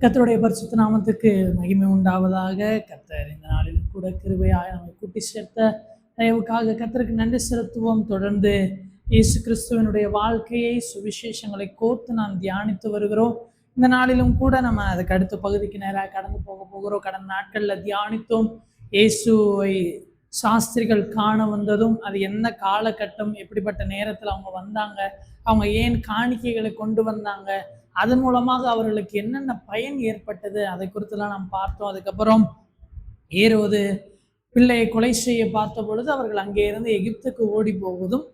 கர்த்தருடைய பரிசுத்த நாமத்துக்கு மகிமை உண்டாவதாக. கர்த்தர் இந்த நாளிலும் கூட கிருபையாய் நம்மை கூட்டி சேர்த்த தயவுக்காக கர்த்தருக்கு நன்றி செலுத்துவோம். தொடர்ந்து இயேசு கிறிஸ்துவனுடைய வாழ்க்கையை சுவிசேஷங்களை கோர்த்து நாம் தியானித்து வருகிறோம். இந்த நாளிலும் கூட நம்ம அதுக்கு அடுத்த பகுதிக்கு நேராக கடந்து போகிறோம். கடந்த நாட்களில் தியானித்தோம். இயேசுவை சாஸ்திரிகள் காண வந்ததும் அது என்ன காலகட்டம், எப்படிப்பட்ட நேரத்தில் அவங்க வந்தாங்க, அவங்க ஏன் காணிக்கைகளை கொண்டு வந்தாங்க, அதன் மூலமாக அவர்களுக்கு என்னென்ன பயன் ஏற்பட்டது, அதை குறித்துலாம் நாம் பார்த்தோம். அதுக்கப்புறம் ஏரோது பிள்ளையை கொலை செய்ய பார்த்த பொழுது அவர்கள் அங்கே இருந்து எகிப்துக்கு ஓடி போவதும்,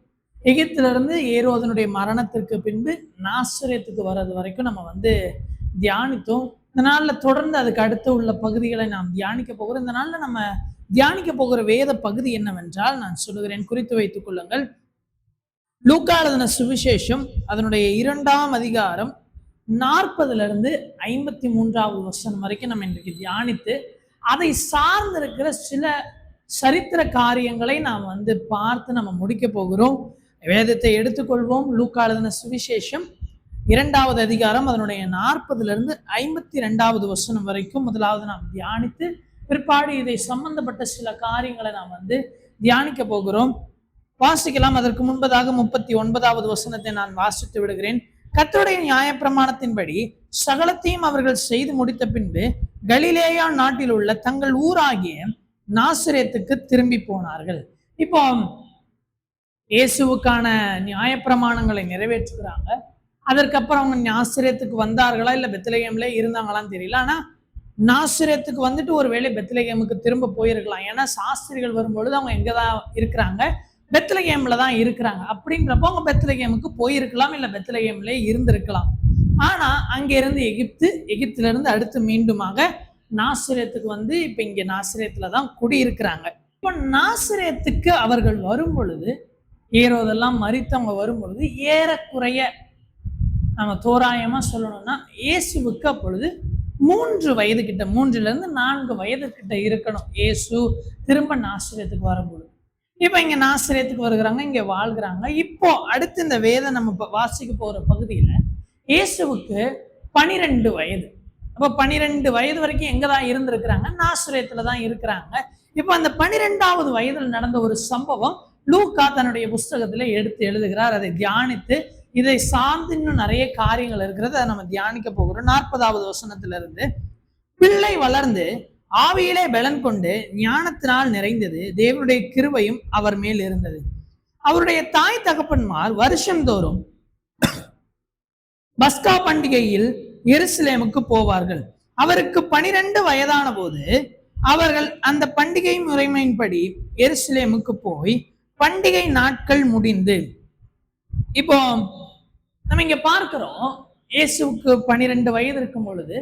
எகிப்திலிருந்து ஏரோதனுடைய மரணத்திற்கு பின்பு நாசரேத்துக்கு வர்றது வரைக்கும் நம்ம தியானித்தோம். இந்த நாளில் தொடர்ந்து அதுக்கு அடுத்து உள்ள பகுதிகளை நாம் தியானிக்க போகிறோம். இந்த நாளில் நம்ம தியானிக்க போகிற வேத பகுதி என்னவென்றால், நான் சொல்லுகிறேன், குறித்து வைத்துக் கொள்ளுங்கள். லூக்கா எழுதின சுவிசேஷம் அதனுடைய 2ஆம் அதிகாரம் 40 53 வசனம் வரைக்கும் நம்ம இன்றைக்கு தியானித்து அதை சார்ந்திருக்கிற சில சரித்திர காரியங்களை நாம் பார்த்து நம்ம முடிக்க போகிறோம். வேதத்தை எடுத்துக்கொள்வோம். லூக்கா எழுதின சுவிசேஷம் 2ஆவது அதிகாரம் அதனுடைய 40 52 வசனம் வரைக்கும் முதலாவது நாம் தியானித்து பிற்பாடு இதை சம்பந்தப்பட்ட சில காரியங்களை நாம் தியானிக்க போகிறோம். வாசிக்கலாம். அதற்கு முன்பதாக 39வது வசனத்தை நான் வாசித்து விடுகிறேன். கர்த்தருடைய நியாயப்பிரமாணத்தின்படி சகலத்தையும் அவர்கள் செய்து முடித்த பின்பு கலிலேயா நாட்டில் உள்ள தங்கள் ஊராகிய நாசரேத்துக்கு திரும்பி போனார்கள். இப்போ இயேசுவுக்கான நியாயப்பிரமாணங்களை நிறைவேற்றுகிறாங்க. அதற்கப்புறம் அவங்க நாசரேத்துக்கு வந்தார்களா இல்ல பெத்லகேம்ல இருந்தாங்களான்னு தெரியல. ஆனா நாசரேத்துக்கு ஒருவேளை பெத்லகேமுக்கு திரும்ப போயிருக்கலாம். ஏன்னா சாஸ்திரிகள் வரும்பொழுது அவங்க எங்கதான் இருக்கிறாங்க, பெத்லகேம்ல தான் இருக்கிறாங்க. அப்படின்றப்போ அவங்க பெத்லகேமுக்கு போயிருக்கலாம், இல்ல பெத்லகேம்ல இருந்திருக்கலாம். ஆனா அங்க இருந்து எகிப்துல இருந்து அடுத்து மீண்டுமாக நாசரேத்துக்கு இப்ப இங்க நாசரேத்துல தான் குடியிருக்கிறாங்க. இப்ப நாசரேத்துக்கு அவர்கள் வரும் பொழுது, ஏரோதெல்லாம் மரித்தவங்க வரும் பொழுது ஏறக்குறைய நம்ம தோராயமா சொல்லணும்னா இயேசுவுக்கு அப்பொழுது 3 வயது கிட்ட, 3 to 4 வயது கிட்ட இருக்கணும் இயேசு திரும்ப நாசரேத்துக்கு வரும்பொழுது. இப்ப இங்க நாசரேத்துக்கு வருகிறாங்க, இங்க வாழ்கிறாங்க. இப்போ அடுத்து இந்த வேதம் நம்ம வாசிக்க போற பகுதியில இயேசுவுக்கு 12 வயது. அப்ப 12 வயது வரைக்கும் எங்கதான் இருந்திருக்கிறாங்க, நாசரேத்துல தான் இருக்கிறாங்க. இப்ப அந்த 12வது வயதில் நடந்த ஒரு சம்பவம் லூக்கா தன்னுடைய புஸ்தகத்துல எடுத்து எழுதுகிறார். அதை தியானித்து இதை சார்ந்து இன்னும் நிறைய காரியங்கள் இருக்கிறது, அதை நம்ம தியானிக்க போகிறோம். 40வது வசனத்திலிருந்து, பிள்ளை வளர்ந்து ஆவியிலே பலன் கொண்டு ஞானத்தினால் நிறைந்தது, தேவனுடைய கிருபையும் அவர் மேல் இருந்தது. அவருடைய தாய் தகப்பன்மார் வருஷந்தோறும் பஸ்கா பண்டிகையில் எருசலேமுக்கு போவார்கள். அவருக்கு 12 வயதான போது அவர்கள் அந்த பண்டிகை முறைமையின்படி எருசலேமுக்கு போய் பண்டிகை நாட்கள் முடிந்து, இப்போ நம்ம இங்க பார்க்கிறோம், இயேசுவுக்கு 12 வயது இருக்கும் பொழுது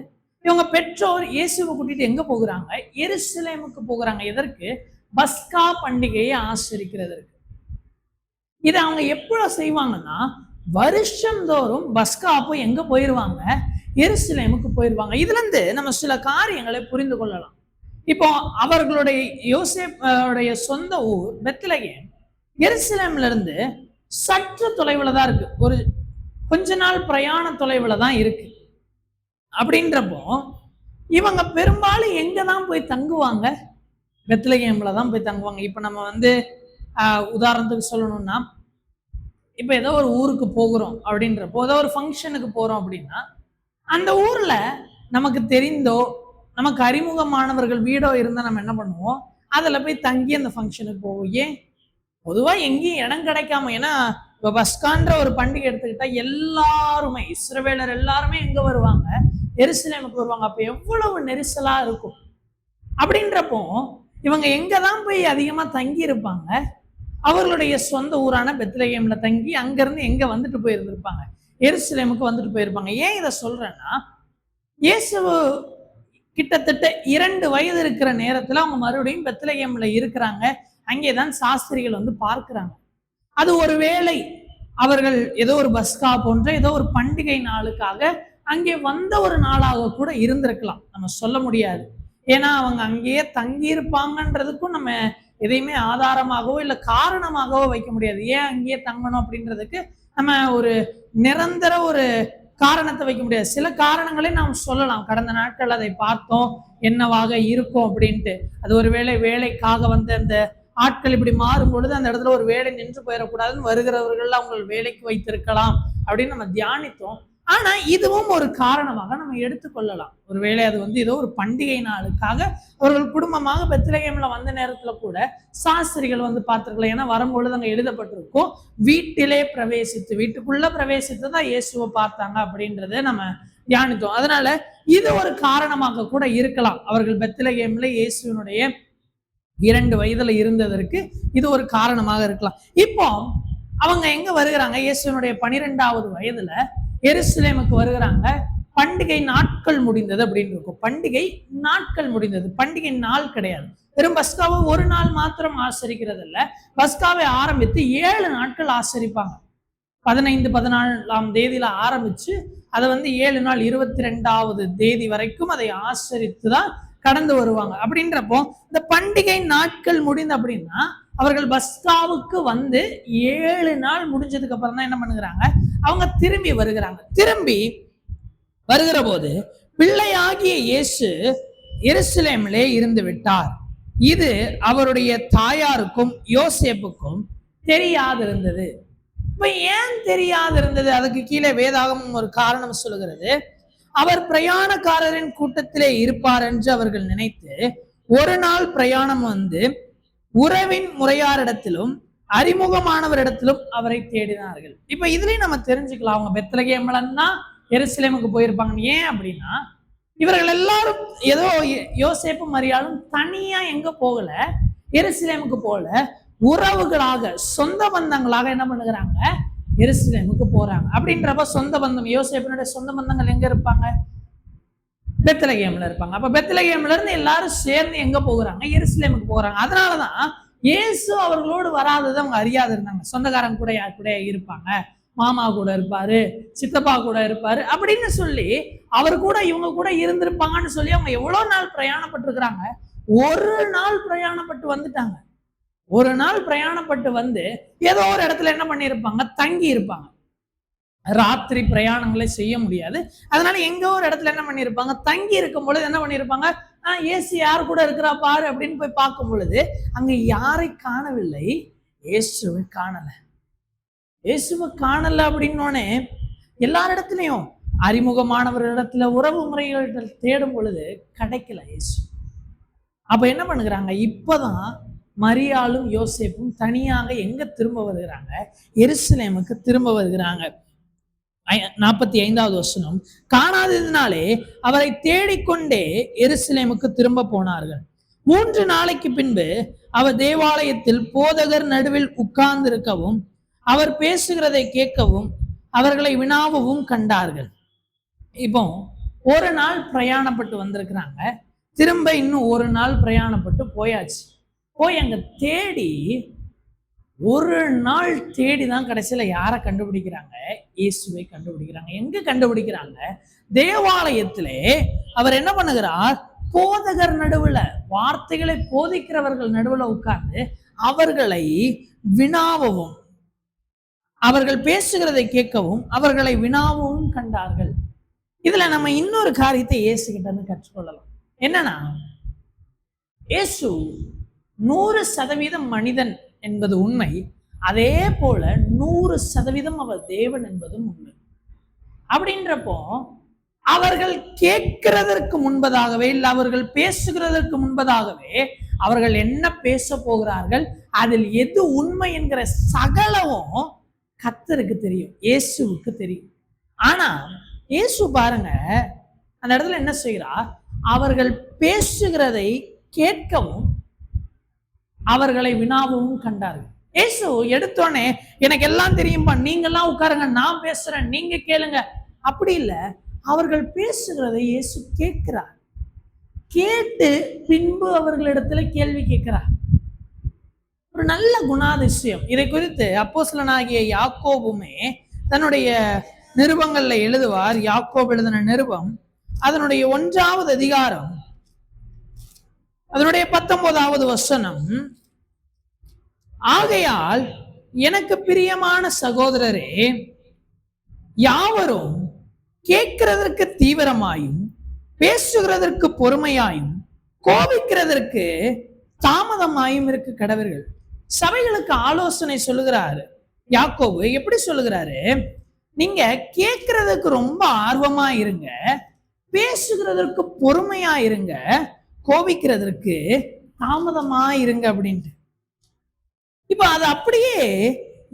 இவங்க பெற்றோர் இயேசுவை கூட்டிட்டு எங்க போகிறாங்க, எருசலேமுக்கு போகிறாங்க. எதற்கு? பஸ்கா பண்டிகையை ஆசரிக்கிறதற்கு. இதை அவங்க எப்பொழுது செய்வாங்கன்னா, வருஷந்தோறும் பஸ்கா அப்போ எங்க போயிருவாங்க, எருசலேமுக்கு போயிருவாங்க. இதுல இருந்து நம்ம சில காரியங்களை புரிந்து கொள்ளலாம். இப்போ அவர்களுடைய யோசேப்புடைய சொந்த ஊர் பெத்லகேம் எருசலேம்ல இருந்து சற்று தொலைவுல தான் இருக்கு, ஒரு கொஞ்ச நாள் பிரயாண தொலைவுல தான் இருக்கு. அப்படின்றப்போ இவங்க பெரும்பாலும் எங்கதான் போய் தங்குவாங்க, பெத்லகேம்ல தான் போய் தங்குவாங்க. இப்ப நம்ம உதாரணத்துக்கு சொல்லணும்னா, இப்ப ஏதோ ஒரு ஊருக்கு போகிறோம் அப்படின்றப்போ, ஏதோ ஒரு ஃபங்க்ஷனுக்கு போறோம் அப்படின்னா, அந்த ஊர்ல நமக்கு தெரிந்தோ நமக்கு அறிமுகமானவர்கள் வீடோ இருந்தா நம்ம என்ன பண்ணுவோம், அதுல போய் தங்கி அந்த ஃபங்க்ஷனுக்கு போவோம். ஏன்? பொதுவா எங்கேயும் இடம் கிடைக்காம, ஏன்னா இப்போ பஸ்கான்ற ஒரு பண்டிகை எடுத்துக்கிட்டா எல்லாருமே இஸ்ரவேலர் எல்லாருமே எங்க வருவாங்க, எருசலேமுக்கு வருவாங்க. அப்ப எவ்வளவு நெரிசலா இருக்கும். அப்படின்றப்போ இவங்க எங்கதான் போய் அதிகமா தங்கி இருப்பாங்க, அவர்களுடைய சொந்த ஊரான பெத்லகேம்ல தங்கி அங்கிருந்து எங்க போயிருந்திருப்பாங்க, எருசலேமுக்கு போயிருப்பாங்க. ஏன் இதை சொல்றேன்னா, இயேசு கிட்டத்தட்ட 2 வயது இருக்கிற நேரத்துல அவங்க மறுபடியும் பெத்லகேம்ல இருக்கிறாங்க. அங்கேதான் சாஸ்திரிகள் பார்க்கிறாங்க. அது ஒருவேளை அவர்கள் ஏதோ ஒரு பஸ்கா போன்ற ஏதோ ஒரு பண்டிகை நாளுக்காக அங்கே வந்த ஒரு நாளாக கூட இருந்திருக்கலாம், நம்ம சொல்ல முடியாது. ஏன்னா அவங்க அங்கேயே தங்கி இருப்பாங்கன்றதுக்கும் நம்ம எதையுமே ஆதாரமாகவோ இல்லை காரணமாகவோ வைக்க முடியாது. ஏன் அங்கேயே தங்கணும் அப்படின்றதுக்கு நம்ம ஒரு நிரந்தர ஒரு காரணத்தை வைக்க முடியாது. சில காரணங்களை நாம் சொல்லலாம். கடந்த நாட்கள் அதை பார்த்தோம், என்னவாக இருக்கும் அப்படின்ட்டு. அது ஒருவேளை வேலைக்காக வந்து அந்த ஆட்கள் இப்படி மாறும் பொழுது அந்த இடத்துல ஒரு வேலை நின்று போயிடக்கூடாதுன்னு வருகிறவர்கள் அவங்க வேலைக்கு வைத்திருக்கலாம் அப்படின்னு நம்ம தியானித்தோம். ஆனா இதுவும் ஒரு காரணமாக நம்ம எடுத்துக்கொள்ளலாம். ஒருவேளை அது வந்து ஏதோ ஒரு பண்டிகை நாளுக்காக அவர்கள் குடும்பமாக பெத்லகேம்ல வந்த நேரத்துல கூட சாஸ்திரிகள் வந்து பார்த்திருக்கலாம். ஏன்னா வரும்பொழுது அங்க எழுதப்பட்டிருக்கும், வீட்டிலே பிரவேசித்து, வீட்டுக்குள்ள பிரவேசித்து தான் இயேசுவை பார்த்தாங்க அப்படின்றத நம்ம தியானித்தோம். அதனால இது ஒரு காரணமாக கூட இருக்கலாம். அவர்கள் பெத்லகேம்ல இயேசுவினுடைய 2 வயதுல இருந்ததற்கு இது ஒரு காரணமாக இருக்கலாம். இப்போ அவங்க எங்க வருகிறாங்க? இயேசுவினுடைய 12வது வயதுல எருசலேமுக்கு வருகிறாங்க. பண்டிகை நாட்கள் முடிந்தது அப்படின்னு இருக்கும். பண்டிகை நாட்கள் முடிந்தது, பண்டிகை நாள் கிடையாது. வெறும் பஸ்காவை ஒரு நாள் மாத்திரம் ஆசரிக்கிறது இல்ல, பஸ்காவை ஆரம்பித்து 7 நாட்கள் ஆசரிப்பாங்க. 15, 14ஆம் தேதியில ஆரம்பிச்சு அதை வந்து 7 நாள் 22வது தேதி வரைக்கும் அதை ஆசரித்துதான் கடந்து வருவாங்க. அப்படின்றப்போ இந்த பண்டிகை நாட்கள் முடிந்து அப்படின்னா அவர்கள் பஸ்காவுக்கு வந்து 7 நாள் முடிஞ்சதுக்கு அப்புறம் தான் என்ன பண்ணுகிறாங்க, அவங்க திரும்பி வருகிறாங்க. திரும்பி வருகிற போது பிள்ளையாகிய இயேசு எருசலேமிலே இருந்து விட்டார். இது அவருடைய தாயாருக்கும் யோசேப்புக்கும் தெரியாதிருந்தது. இப்ப ஏன் தெரியாதிருந்தது? அதுக்கு கீழே வேதாகமும் ஒரு காரணம் சொல்லுகிறது. அவர் பிரயாணக்காரரின் கூட்டத்திலே இருப்பார் என்று அவர்கள் நினைத்து ஒரு நாள் பிரயாணம் வந்து உறவின் முறையாரிடத்திலும் அறிமுகமானவரிடத்திலும் அவரை தேடினார்கள். இப்ப இதுலயும் நம்ம தெரிஞ்சுக்கலாம், அவங்க பெத்லகேம்லன்னா எருசலேமுக்கு போயிருப்பாங்க. ஏன் அப்படின்னா இவர்கள் எல்லாரும் ஏதோ யோசேப்பு மரியாளும் தனியா எங்க போகல, எருசலேமுக்கு போல, உறவுகளாக சொந்த பந்தங்களாக என்ன பண்ணுகிறாங்க, எருசலேமுக்கு போறாங்க. அப்படின்றப்ப சொந்த பந்தம், யோசேப்பினுடைய சொந்த பந்தங்கள் எங்க இருப்பாங்க? பெத்லகேம்ல இருப்பாங்க. அப்ப பெத்லகேம்ல இருந்து எல்லாரும் சேர்ந்து எங்க போகிறாங்க? எருசலேமுக்கு போறாங்க. அதனாலதான் இயேசு அவர்களோடு வராதது அவங்க அறியாது இருந்தாங்க. சொந்தக்காரன் கூட யார் கூட இருப்பாங்க, மாமா கூட இருப்பாரு, சித்தப்பா கூட இருப்பாரு அப்படின்னு சொல்லி அவர் கூட இவங்க கூட இருந்திருப்பாங்கன்னு சொல்லி அவங்க எவ்வளவு நாள் பிரயாணப்பட்டிருக்கிறாங்க? ஒரு நாள் பிரயாணப்பட்டு வந்துட்டாங்க. ஒரு நாள் பிரயாணப்பட்டு வந்து ஏதோ ஒரு இடத்துல என்ன பண்ணியிருப்பாங்க, தங்கி இருப்பாங்க. ராத்திரி பிரயாணங்களை செய்ய முடியாது. அதனால எங்க ஒரு இடத்துல என்ன பண்ணிருப்பாங்க, தங்கி இருக்கும் பொழுது என்ன பண்ணிருப்பாங்க, இயேசு யார் கூட இருக்கிறா பாரு அப்படின்னு போய் பார்க்கும் பொழுது அங்க யாரை காணவில்லை, இயேசுவை காணல. இயேசுவை காணல அப்படின்னோடனே எல்லாரிடத்துலயும் அறிமுகமானவர் இடத்துல உறவு முறைகள் தேடும் பொழுது கிடைக்கல இயேசு. அப்ப என்ன பண்ணுகிறாங்க, இப்பதான் மரியாளும் யோசேப்பும் தனியாக எங்க திரும்ப வருகிறாங்க, எருசலேமுக்கு திரும்ப வருகிறாங்க. 45வது வசனம், காணாததினாலே அவரை தேடிக்கொண்டே எருசலேமுக்கு திரும்ப போனார்கள். 3 நாளைக்கு பின்பு அவர் தேவாலயத்தில் போதகர் நடுவில் உட்கார்ந்திருக்கவும் அவர் பேசுகிறதை கேட்கவும் அவர்களை வினாவும் கண்டார்கள். இப்போ ஒரு நாள் பிரயாணப்பட்டு வந்திருக்கிறாங்க, திரும்ப இன்னும் ஒரு நாள் பிரயாணப்பட்டு போயாச்சு. போய் அங்க தேடி ஒரு நாள் தேடிதான் கடைசியில யாரை கண்டுபிடிக்கிறாங்க, இயேசுவை கண்டுபிடிக்கிறாங்க. எங்க கண்டுபிடிக்கிறாங்க, தேவாலயத்திலே அவர் என்ன பண்ணுகிறார், போதகர் நடுவுல, வார்த்தைகளை போதிக்கிறவர்கள் நடுவுல உட்கார்ந்து அவர்களை வினாவும் அவர்கள் பேசுகிறதை கேட்கவும் அவர்களை வினாவும் கண்டார்கள். இதுல நம்ம இன்னொரு காரியத்தை இயேசு கிட்ட இருந்து கற்றுக்கொள்ளலாம். என்னன்னா, இயேசு 100% மனிதன் என்பது உண்மை, அதே போல 100% அவர் தேவன் என்பதும் உண்மை. அப்படின்றப்போ அவர்கள் கேட்கிறதற்கு முன்பதாகவே, இல்லை அவர்கள் பேசுகிறதற்கு முன்பதாகவே அவர்கள் என்ன பேச போகிறார்கள், அதில் எது உண்மை என்கிற சகலவும் கர்த்தருக்கு தெரியும், இயேசுவுக்கு தெரியும். ஆனா இயேசு பாருங்க அந்த இடத்துல என்ன செய்கிறார், அவர்கள் பேசுகிறதை கேட்கவும் அவர்களை வினாவும் கண்டார்கள். இயேசு எடுத்தோடனே எனக்கு எல்லாம் தெரியும்பா, நீங்க எல்லாம் உட்காருங்க, நான் பேசுறேன், நீங்க கேளுங்க, அப்படி இல்லை. அவர்கள் பேசுகிறதை இயேசு கேட்கிறார், கேட்டு பின்பு அவர்களிடத்துல கேள்வி கேட்கிறார். ஒரு நல்ல குணாதிசயம். இதை குறித்து அப்போஸ்தலனாகிய யாக்கோபுமே தன்னுடைய நிருபங்கள்ல எழுதுவார். யாக்கோபு எழுதின நிருபம் அதனுடைய 1வது அதிகாரம் அதனுடைய 19வது வசனம், ஆகையால் எனக்கு பிரியமான சகோதரரே, யாவரும் கேட்கிறதற்கு தீவிரமாயும், பேசுகிறதற்கு பொறுமையாயும், கோபிக்கிறதற்கு தாமதமாயும் இருக்க கடவர்கள். சபைகளுக்கு ஆலோசனை சொல்லுகிறாரு யாக்கோபு. எப்படி சொல்லுகிறாரு? நீங்க கேட்கறதுக்கு ரொம்ப ஆர்வமா இருங்க, பேசுகிறதற்கு பொறுமையா இருங்க, கோபிக்கிறதற்கு தாமதமா இருங்க அப்படின்ட்டு. இப்ப அது அப்படியே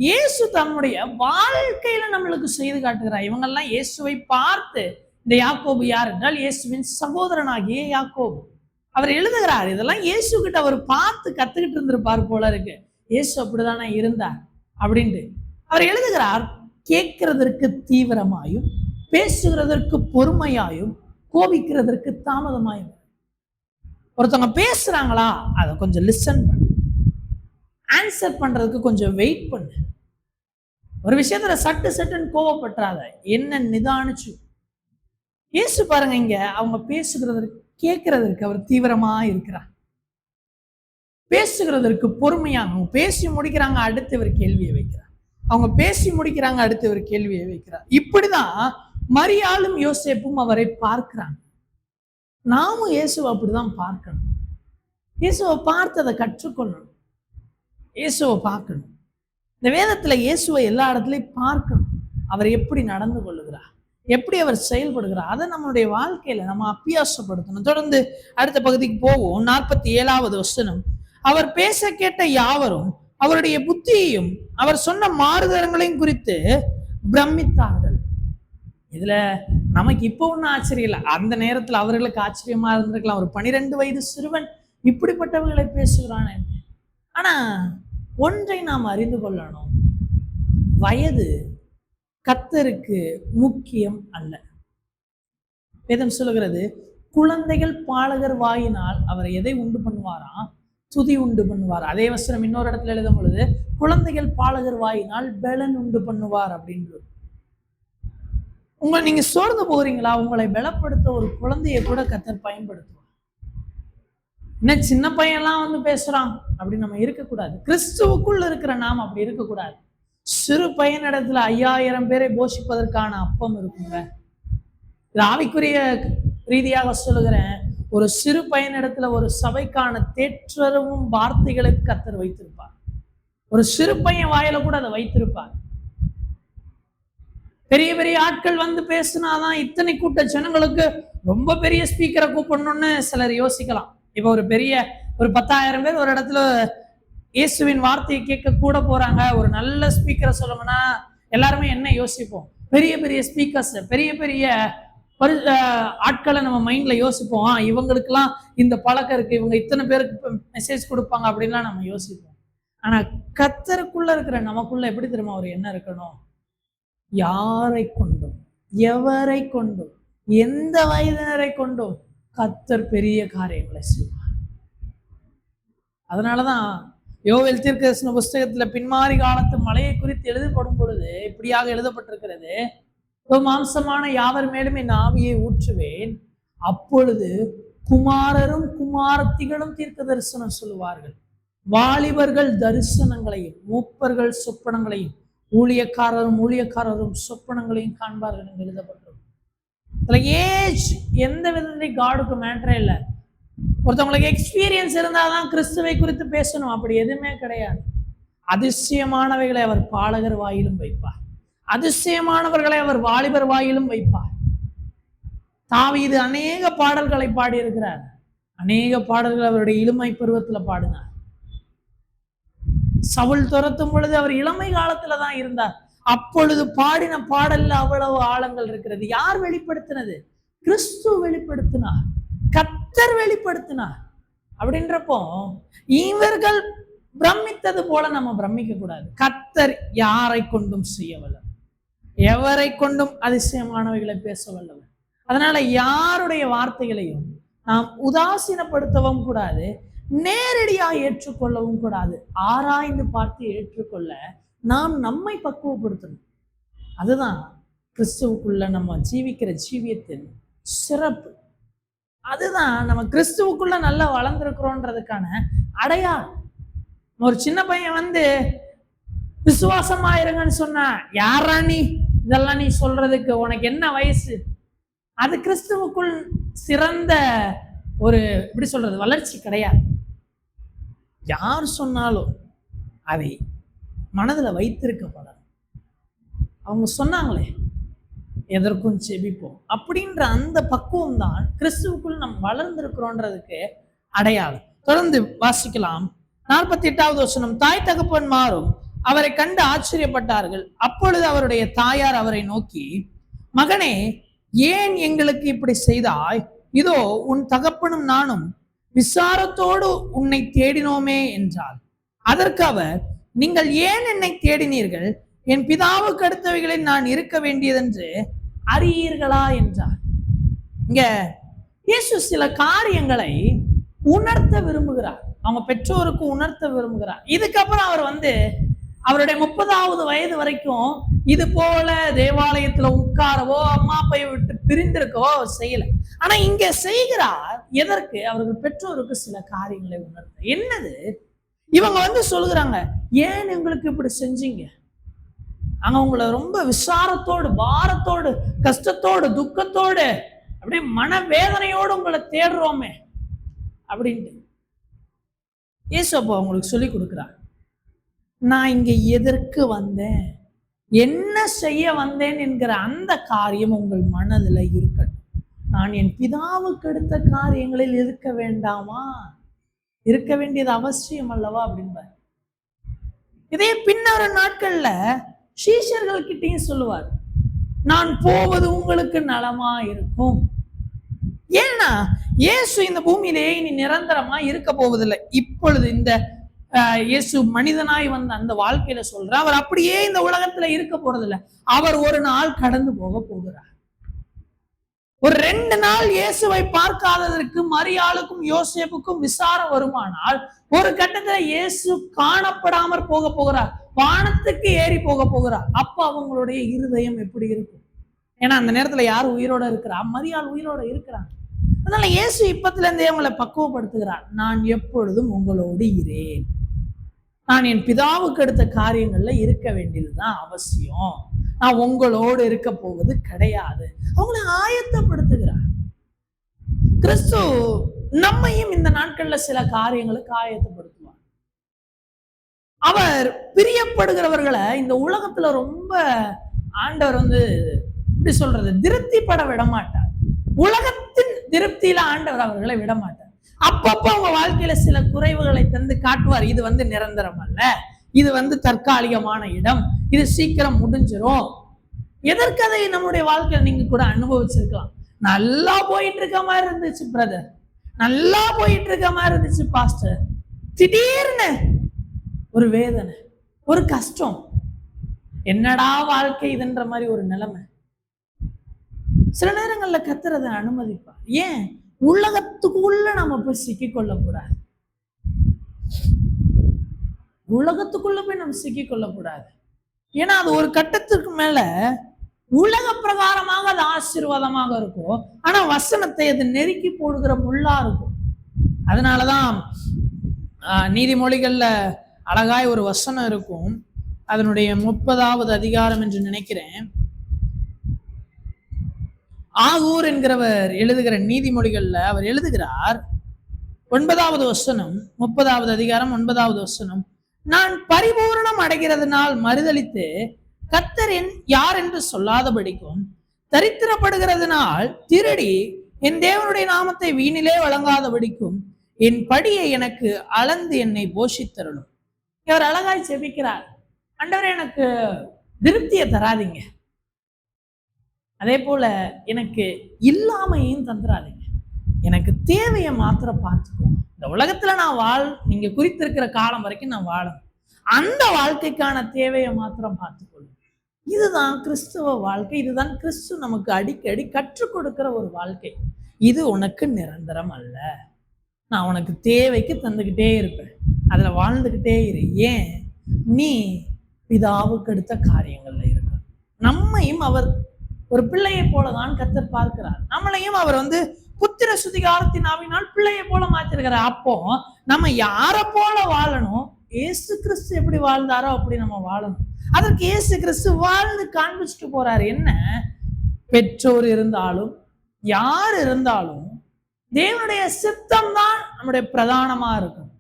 இயேசு தன்னுடைய வாழ்க்கையில நம்மளுக்கு செய்து காட்டுகிறார். இவங்கெல்லாம் இயேசுவை பார்த்து, இந்த யாக்கோபு யார் என்றால் இயேசுவின் சகோதரனாகிய யாக்கோபு. அவர் எழுதுகிறார். இதெல்லாம் இயேசு கிட்ட அவர் பார்த்து கத்துக்கிட்டு இருந்திருப்பார் போல இருக்கு. இயேசு அப்படிதானே இருந்தார் அப்படின்ட்டு அவர் எழுதுகிறார். கேட்கிறதற்கு தீவிரமாயும், பேசுகிறதற்கு பொறுமையாயும், கோபிக்கிறதற்கு தாமதமாயும். ஒருத்தவங்க பேசுறாங்களா, அதை கொஞ்சம் லிசன் பண்ணு. ஆன்சர் பண்றதுக்கு கொஞ்சம் வெயிட் பண்ணு. ஒரு விஷயத்துல சட்டுன்னு கோவப்பட்டுறாத, என்ன நிதானிச்சு. இயேசு பாருங்க, இங்க அவங்க பேசுகிறதற்கு, கேட்கிறதற்கு அவர் தீவிரமா இருக்கிறார். பேசுகிறதற்கு பொறுமையாக, அவங்க பேசி முடிக்கிறாங்க, அடுத்து இவர் கேள்வியை வைக்கிறார். அவங்க பேசி முடிக்கிறாங்க, அடுத்து இவர் கேள்வியை வைக்கிறார். இப்படிதான் மரியாளும் யோசேப்பும் அவரை பார்க்கிறாங்க. நாமும் இயேசுவை அப்படிதான் பார்க்கணும். இயேசுவை பார்த்து அதை கற்றுக்கொள்ளணும். இயேசுவை பார்க்கணும். இந்த வேதத்துல இயேசுவை எல்லா இடத்துலையும் பார்க்கணும். அவர் எப்படி நடந்து கொள்ளுகிறார், எப்படி அவர் செயல்படுகிறார், அதை நம்மளுடைய வாழ்க்கையில நம்ம அபியாசப்படுத்தணும். தொடர்ந்து அடுத்த பகுதிக்கு போவோம். 47வது வசனம். அவர் பேச கேட்ட யாவரும் அவருடைய புத்தியையும் அவர் சொன்ன மாறுதலங்களையும் குறித்து பிரமித்தார்கள். இதுல நமக்கு இப்போ ஒன்றும் ஆச்சரியம் இல்லை, அந்த நேரத்துல அவர்களுக்கு ஆச்சரியமா இருந்திருக்கலாம். ஒரு 12 வயது சிறுவன் இப்படிப்பட்டவர்களை பேசுகிறான். ஆனா ஒன்றை நாம் அறிந்து கொள்ளணும், வயது கர்த்தருக்கு முக்கியம் அல்ல. வேதம் சொல்லுகிறது, குழந்தைகள் பாலகர் வாயினால் அவர் எதை உண்டு பண்ணுவாராம்? துதி உண்டு பண்ணுவார். அதே வசனம் இன்னொரு இடத்துல எழுதும் பொழுது, குழந்தைகள் பாலகர் வாயினால் பலன் உண்டு பண்ணுவார் அப்படின்றது. நீங்க சோர்ந்து போகிறீங்களா? உங்களை பலப்படுத்த ஒரு குழந்தையை கூட கர்த்தர் பயன்படுத்துவார். என்ன சின்ன பையன்லாம் வந்து பேசுறான் அப்படி நம்ம இருக்கக்கூடாது. கிறிஸ்துவுக்குள்ள இருக்கிற நாம் அப்படி இருக்கக்கூடாது. சிறு பையனிடத்துல 5000 பேரை போஷிப்பதற்கான அப்பம் இருக்குங்க. இது ஆவிக்குரிய ரீதியாக சொல்லுகிறேன். ஒரு சிறு பையனிடத்துல ஒரு சபைக்கான தேற்றவும் வார்த்தைகளை கர்த்தர் வைத்திருப்பார். ஒரு சிறு பையன் வாயில கூட அதை வைத்திருப்பார். பெரிய பெரிய ஆட்கள் வந்து பேசினாதான் இத்தனை கூட்ட ஜனங்களுக்கு ரொம்ப பெரிய ஸ்பீக்கரை கூப்பிடணும்னு சிலர் யோசிக்கலாம். இப்ப ஒரு 10,000 பேர் ஒரு இடத்துல இயேசுவின் வார்த்தையை கேட்க கூட போறாங்க, ஒரு நல்ல ஸ்பீக்கரை சொல்லணும்னா எல்லாருமே என்ன யோசிப்போம்? பெரிய பெரிய ஸ்பீக்கர்ஸ், பெரிய பெரிய ஆட்களை நம்ம மைண்ட்ல யோசிப்போம். இவங்களுக்கெல்லாம் இந்த பழக்கம் இருக்கு, இவங்க இத்தனை பேருக்கு மெசேஜ் கொடுப்பாங்க அப்படின்லாம் நம்ம யோசிப்போம். ஆனா கர்த்தருக்குள்ள இருக்கிற நமக்குள்ள எப்படி தெரியுமா ஒரு எண்ணம் இருக்கணும்? யாரை கொண்டும், எவரை கொண்டும், எந்த வயதினரை கொண்டும் கர்த்தர் பெரிய காரியங்களை செய்வார். அதனாலதான் யோவேல் தீர்க்கதரிசன புஸ்தகத்துல பின்மாறி காலத்து மலையை குறித்து எழுதப்படும் பொழுது இப்படியாக எழுதப்பட்டிருக்கிறது, மாம்சமான யாவர் மேலும் என் ஆவியை ஊற்றுவேன், அப்பொழுது குமாரரும் குமாரத்திகளும் தீர்க்க தரிசனம் சொல்லுவார்கள், வாலிபர்கள் தரிசனங்களையும் மூப்பர்கள் சொப்பனங்களையும் ஊழியக்காரரும் சொப்பனங்களையும் காண்பார்கள் என்று எழுதப்பட்டிருக்கும். ஏஜ் எந்த விதத்திலையும் காடுக்கு மேட்டரே இல்லை. ஒருத்தவங்களுக்கு எக்ஸ்பீரியன்ஸ் இருந்தாதான் கிறிஸ்துவை குறித்து பேசணும், அப்படி எதுவுமே கிடையாது. அதிசயமானவைகளை அவர் பாலகர் வாயிலும் வைப்பார், அதிசயமானவர்களை அவர் வாலிபர் வாயிலும் வைப்பார். தாவீது அநேக பாடல்களை பாடியிருக்கிறார். அநேக பாடல்கள் அவருடைய இளமை பருவத்துல பாடினார். சவுல் துரத்தும் பொழுது அவர் இளமை காலத்துலதான் இருந்தார். அப்பொழுது பாடின பாடல்ல அவ்வளவு ஆழங்கள் இருக்கிறது. யார் வெளிப்படுத்தினது? கிறிஸ்து வெளிப்படுத்தினார், கர்த்தர் வெளிப்படுத்தினார். அப்படின்றப்போ இவர்கள் பிரமித்தது போல நம்ம பிரமிக்க கூடாது. கர்த்தர் யாரை கொண்டும் செய்ய வல்லவர், எவரை கொண்டும் அதிசயமானவைகளை பேச வல்லவர். அதனால யாருடைய வார்த்தைகளையும் நாம் உதாசீனப்படுத்தவும் கூடாது, நேரடியாக ஏற்றுக்கொள்ளவும் கூடாது. ஆராய்ந்து பார்த்து ஏற்றுக்கொள்ள நாம் நம்மை பக்குவப்படுத்தணும். அதுதான் கிறிஸ்துவுக்குள்ள நம்ம ஜீவிக்கிற ஜீவியத்தின் சிறப்பு. அதுதான் நம்ம கிறிஸ்துவுக்குள்ள நல்லா வளர்ந்துருக்கிறோன்றதுக்கான அடையாளம். ஒரு சின்ன பையன் வந்து விசுவாசமா இருங்கன்னு சொன்னா, யாரா நீ இதெல்லாம் நீ சொல்றதுக்கு உனக்கு என்ன வயசு? அது கிறிஸ்துவுக்குள் சிறந்த ஒரு எப்படி சொல்றது வளர்ச்சி கிடையாது. யார் சொன்னாலும் அதை மனதுல வைத்திருக்கப்படாது. அவங்க சொன்னாங்களே எதற்கும் செபிப்போம் அப்படின்ற அந்த பக்குவம் தான் கிறிஸ்துவுக்குள் நாம் வளர்ந்திருக்கிறோன்றதுக்கு அடையாளம். தொடர்ந்து வாசிக்கலாம். 48வது வசனம். தாய் தகப்பன் மாறும் அவரை கண்டு ஆச்சரியப்பட்டார்கள். அப்பொழுது அவருடைய தாயார் அவரை நோக்கி, மகனே, ஏன் எங்களுக்கு இப்படி செய்தாய்? இதோ உன் தகப்பனும் நானும் விசாரத்தோடு உன்னை தேடினோமே என்றாள். அதற்கு அவர், நீங்கள் ஏன் என்னை தேடினீர்கள்? என் பிதாவுக்கு அடுத்தவைகளில் நான் இருக்க வேண்டியதென்று அறியீர்களா என்றார். இங்க இயேசு சில காரியங்களை உணர்த்த விரும்புகிறார், அவங்க பெற்றோருக்கு உணர்த்த விரும்புகிறார். இதுக்கப்புறம் அவர் அவருடைய 30வது வயது வரைக்கும் இது போல தேவாலயத்துல உட்காரவோ அம்மா அப்பையை விட்டு பிரிந்திருக்கவோ அவர் செய்யல. ஆனா இங்க செய்கிறார். எதற்கு? அவர்கள் பெற்றோருக்கு சில காரியங்களை உணர்த்த. என்னது? இவங்க சொல்லுகிறாங்க, ஏன் எங்களுக்கு இப்படி செஞ்சீங்க? அங்க உங்களை ரொம்ப விசாரத்தோடு, பாரத்தோடு, கஷ்டத்தோடு, துக்கத்தோடு, அப்படியே மனவேதனையோடு உங்களை தேடுறோமே அப்படின்ட்டு இயேசு அப்போ அவங்களுக்கு சொல்லி கொடுக்குறார். நான் இங்க எதற்கு வந்தேன், என்ன செய்ய வந்தேன் என்கிற அந்த காரியம் உங்கள் மனதுல இருக்கட்டும். நான் என் பிதாவுக்கு எடுத்த காரியங்களில் இருக்க வேண்டாமா? இருக்க வேண்டியது அவசியம் அல்லவா அப்படின்பார். இதே பின்னொரு நாட்கள்ல சீஷர்கள் கிட்டையும் சொல்லுவார், நான் போவது உங்களுக்கு நலமா இருக்கும். ஏன்னா இயேசு இந்த பூமியிலேயே இனி நிரந்தரமா இருக்க போவதில்லை. இப்பொழுது இந்த இயேசு மனிதனாய் வந்த அந்த வாழ்க்கையில சொல்ற அவர் அப்படியே இந்த உலகத்துல இருக்க போறதில்லை. அவர் ஒரு நாள் கடந்து போக போகிறார். ஒரு 2 நாள் இயேசுவை பார்க்காததற்கு மரியாளுக்கும் யோசேப்புக்கும் விசாரம் வருமானால், ஒரு கட்டத்துல இயேசு காணப்படாமற் போக போகிறார், வானத்துக்கு ஏறி போக போகிறார். அப்ப அவங்களுடைய இருதயம் எப்படி இருக்கும்? ஏன்னா அந்த நேரத்துல யார் உயிரோட இருக்கிறா? மரியாள் உயிரோட இருக்கிறாங்க. அதனால இயேசு இப்பத்துல இருந்தே அவங்களை பக்குவப்படுத்துகிறார். நான் எப்பொழுதும் உங்களோடு இரேன். நான் என் பிதாவுக்கு எடுத்த காரியங்கள்ல இருக்க வேண்டியதுதான் அவசியம். நான் உங்களோடு இருக்க போவது கிடையாது. அவங்களை ஆயத்தப்படுத்துகிறார். கிறிஸ்து நம்மையும் இந்த நாட்கள்ல சில காரியங்களுக்கு ஆயத்தப்படுத்துவார். அவர் பிரியப்படுகிறவர்களை இந்த உலகத்துல ரொம்ப ஆண்டவர் எப்படி சொல்றது, திருப்திப்பட விட மாட்டார். உலகத்தின் திருப்தியில ஆண்டவர் அவர்களை விட மாட்டார். அப்பப்ப அவங்க வாழ்க்கையில சில குறைவுகளை தந்து காட்டுவார். இது நிரந்தரம் அல்ல, இது தற்காலிகமான இடம், இது சீக்கிரம் முடிஞ்சிரும். எதற்கு? அதை நம்முடைய வாழ்க்கையில நீங்க கூட அனுபவிச்சிருக்கலாம். நல்லா போயிட்டு இருக்க மாதிரி இருந்துச்சு பிரதர், நல்லா போயிட்டு இருக்க மாதிரி இருந்துச்சு பாஸ்டர், திடீர்னு ஒரு வேதனை, ஒரு கஷ்டம், என்னடா வாழ்க்கை இதுன்ற மாதிரி ஒரு நிலைமை. சில நேரங்கள்ல கத்துறதை அனுமதிப்பார். ஏன்? உலகத்துக்குள்ள நம்ம போய் சிக்கிக் கொள்ளக்கூடாது. உலகத்துக்குள்ள போய் நம்ம சிக்கிக் கொள்ளக்கூடாது. ஏன்னா அது ஒரு கட்டத்துக்கு மேல உலக பிரகாரமாக அது ஆசீர்வாதமாக இருக்கும், ஆனா வசனத்தை அது நெருக்கி போடுகிற முள்ளா இருக்கும். அதனாலதான் நீதிமொழிகள்ல அழகாய் ஒரு வசனம் இருக்கும். அதனுடைய 30வது அதிகாரம் என்று நினைக்கிறேன். ஆகூர் என்கிறவர் எழுதுகிற நீதிமொழிகள்ல அவர் எழுதுகிறார், 9வது வசனம், 30வது அதிகாரம் 9வது வசனம். நான் பரிபூரணம் அடைகிறதுனால் மறுதலித்து கர்த்தர் யார் என்று சொல்லாதபடிக்கும், தரித்திரப்படுகிறதுனால் திருடி என் தேவனுடைய நாமத்தை வீணிலே வழங்காதபடிக்கும் என் படியை எனக்கு அளந்து என்னை போஷித்தருளும். இவர் அழகாய் செபிக்கிறார். ஆண்டவரே, எனக்கு திருப்தியை தராதிங்க, அதே போல எனக்கு இல்லாமையும் தந்துடாதீங்க, எனக்கு தேவையை மாத்திரம் பார்த்துக்கோ. இந்த உலகத்துல நான் நீங்க குறித்திருக்கிற காலம் வரைக்கும் நான் வாழணும், அந்த வாழ்க்கைக்கான தேவையை மாத்திரம் பார்த்துக்கொள்ளும். இதுதான் கிறிஸ்துவ வாழ்க்கை. இதுதான் கிறிஸ்து நமக்கு அடிக்கடி கற்றுக் கொடுக்கிற ஒரு வாழ்க்கை. இது உனக்கு நிரந்தரம் அல்ல, நான் உனக்கு தேவைக்கு தந்துகிட்டே இருப்பேன், அதுல வாழ்ந்துகிட்டே இரு. ஏன்? நீ பிதாவுக்கு எடுத்த காரியங்கள்ல இருக்க. நம்மையும் அவர் ஒரு பிள்ளையை போலதான் கர்த்தர் பார்க்கிறார். நம்மளையும் அவர் புத்திர சுதிகாரத்தின் ஆவினால் பிள்ளையை போல மாத்திருக்கிறார். அப்போ நம்ம யார போல வாழணும்? இயேசு கிறிஸ்து எப்படி வாழ்ந்தாரோ அப்படி நம்ம வாழணும். அதற்கு இயேசு கிறிஸ்து வாழ்ந்து காண்பிச்சுட்டு போறாரு. என்ன? பெற்றோர் இருந்தாலும் யார் இருந்தாலும் தேவனுடைய சித்தம் தான் நம்முடைய பிரதானமா இருக்கும்.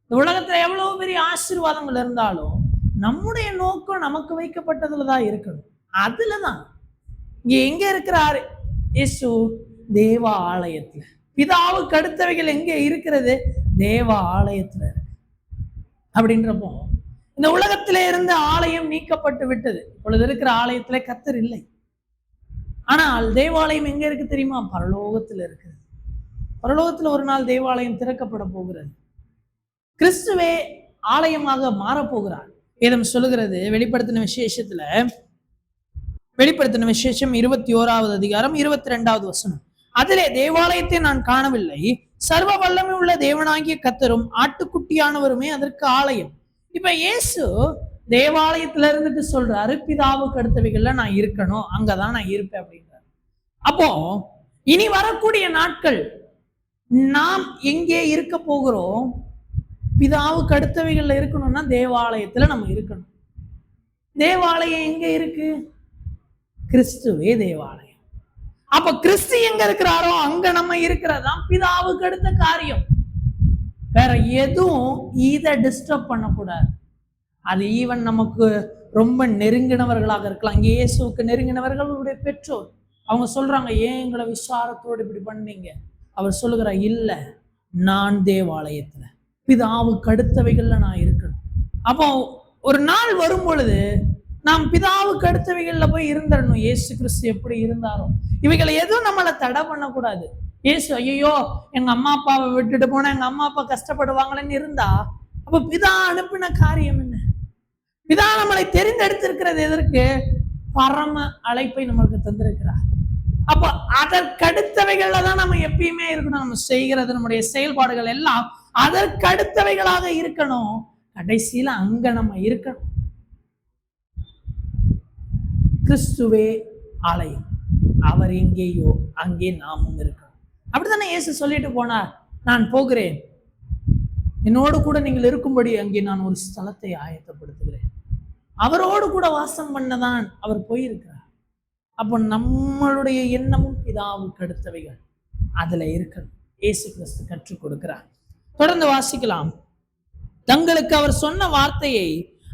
இந்த உலகத்துல எவ்வளவு பெரிய ஆசீர்வாதங்கள் இருந்தாலும் நம்முடைய நோக்கம் நமக்கு வைக்கப்பட்டதுலதான் இருக்கணும். அதுலதான் இங்க எங்க இருக்கிறாரு இயேசு? தேவ ஆலயத்துல. பிதாவுக்கு அடுத்தவைகள் எங்க இருக்கிறது? தேவ ஆலயத்துல. அப்படின்றப்போ இந்த உலகத்திலே இருந்து ஆலயம் நீக்கப்பட்டு விட்டது. இப்பொழுது இருக்கிற ஆலயத்துல கர்த்தர் இல்லை. ஆனால் தேவாலயம் எங்க இருக்கு தெரியுமா? பரலோகத்துல இருக்கு. பரலோகத்துல ஒரு நாள் தேவாலயம் திறக்கப்பட போகிறது. கிறிஸ்துவே ஆலயமாக மாறப்போகிறார். வேதம் சொல்லுகிறது வெளிப்படுத்தின விசேஷம் 21வது அதிகாரம் 22வது வசனம். அதிலே தேவாலயத்தை நான் காணவில்லை, சர்வ வல்லமை உள்ள தேவனாகிய கர்த்தரும் ஆட்டுக்குட்டியானவருமே அதற்கு ஆலயம். இப்ப இயேசு தேவாலயத்துல இருந்துட்டு சொல்றாரு, பிதாவுக்கு அடுத்தவைகள்ல நான் இருக்கணும், அங்கதான் நான் இருப்பேன் அப்படின்றாரு. அப்போ இனி வரக்கூடிய நாட்கள் நாம் எங்கே இருக்க போகிறோம்? பிதாவுக்கு அடுத்தவைகள்ல இருக்கணும்னா தேவாலயத்துல நம்ம இருக்கணும். தேவாலயம் எங்க இருக்கு? கிறிஸ்துவே தேவாலயம். அப்ப கிறிஸ்து எங்க இருக்கிறாரோ அங்க நம்ம இருக்கிறதான் பிதாவுக்கு அடுத்த காரியம். வேற எதுவும் இதை டிஸ்டர்ப் பண்ணக்கூடாது. அது ஈவன் நமக்கு ரொம்ப நெருங்கினவர்களாக இருக்கலாம். இங்கே இயேசுவுக்கு நெருங்கினவர்களுடைய பெற்றோர் அவங்க சொல்றாங்க, ஏன் எங்களை விசாரத்தோடு இப்படி பண்ணீங்க? அவர் சொல்லுகிற, இல்ல, நான் தேவாலயத்துல பிதாவுக்கு அடுத்தவைகள்ல நான் இருக்கணும். அப்போ ஒரு நாள் வரும் பொழுது நாம் பிதாவுக்கு அடுத்தவைகள்ல போய் இருந்துடணும். இயேசு கிறிஸ்து எப்படி இருந்தாரோ இவைகளை எதுவும் நம்மளை தடை பண்ணக்கூடாது. இயேசு ஐயோ எங்க அம்மா அப்பாவை விட்டுட்டு போனா எங்க அம்மா அப்பா கஷ்டப்படுவாங்களேன்னு இருந்தா அப்ப பிதா அனுப்பின காரியம் என்ன? பிதா நம்மளை தெரிந்தெடுத்திருக்கிறது எதற்கு? பரம அழைப்பை நம்மளுக்கு தந்திருக்கிறார். அப்ப அதற்கடுத்தவைகள்ல தான் நம்ம எப்பயுமே இருக்கணும். நம்ம செய்கிறது, நம்முடைய செயல்பாடுகள் எல்லாம் அதற்கடுத்தவைகளாக இருக்கணும். கடைசியில அங்க நம்ம இருக்கணும். கிறிஸ்துவே ஆலயம், அவர் எங்கேயோ அங்கே நாமும் இருக்கணும். அப்படித்தானே இயேசு சொல்லிட்டு போனார், நான் போகிறேன், என்னோடு கூட நீங்கள் இருக்கும்படி அங்கே நான் ஒரு ஸ்தலத்தை ஆயத்தப்படுத்துகிறேன். அவரோடு கூட வாசம் பண்ணதான் அவர் போயிருக்கிறார். அப்போ நம்மளுடைய எண்ணமும் பிதாவுக்கு அடுத்தவைகள் அதுல இருக்கணும். இயேசு கிறிஸ்து கற்றுக் கொடுக்கிறார். தொடர்ந்து வாசிக்கலாம். தங்களுக்கு அவர் சொன்ன வார்த்தையை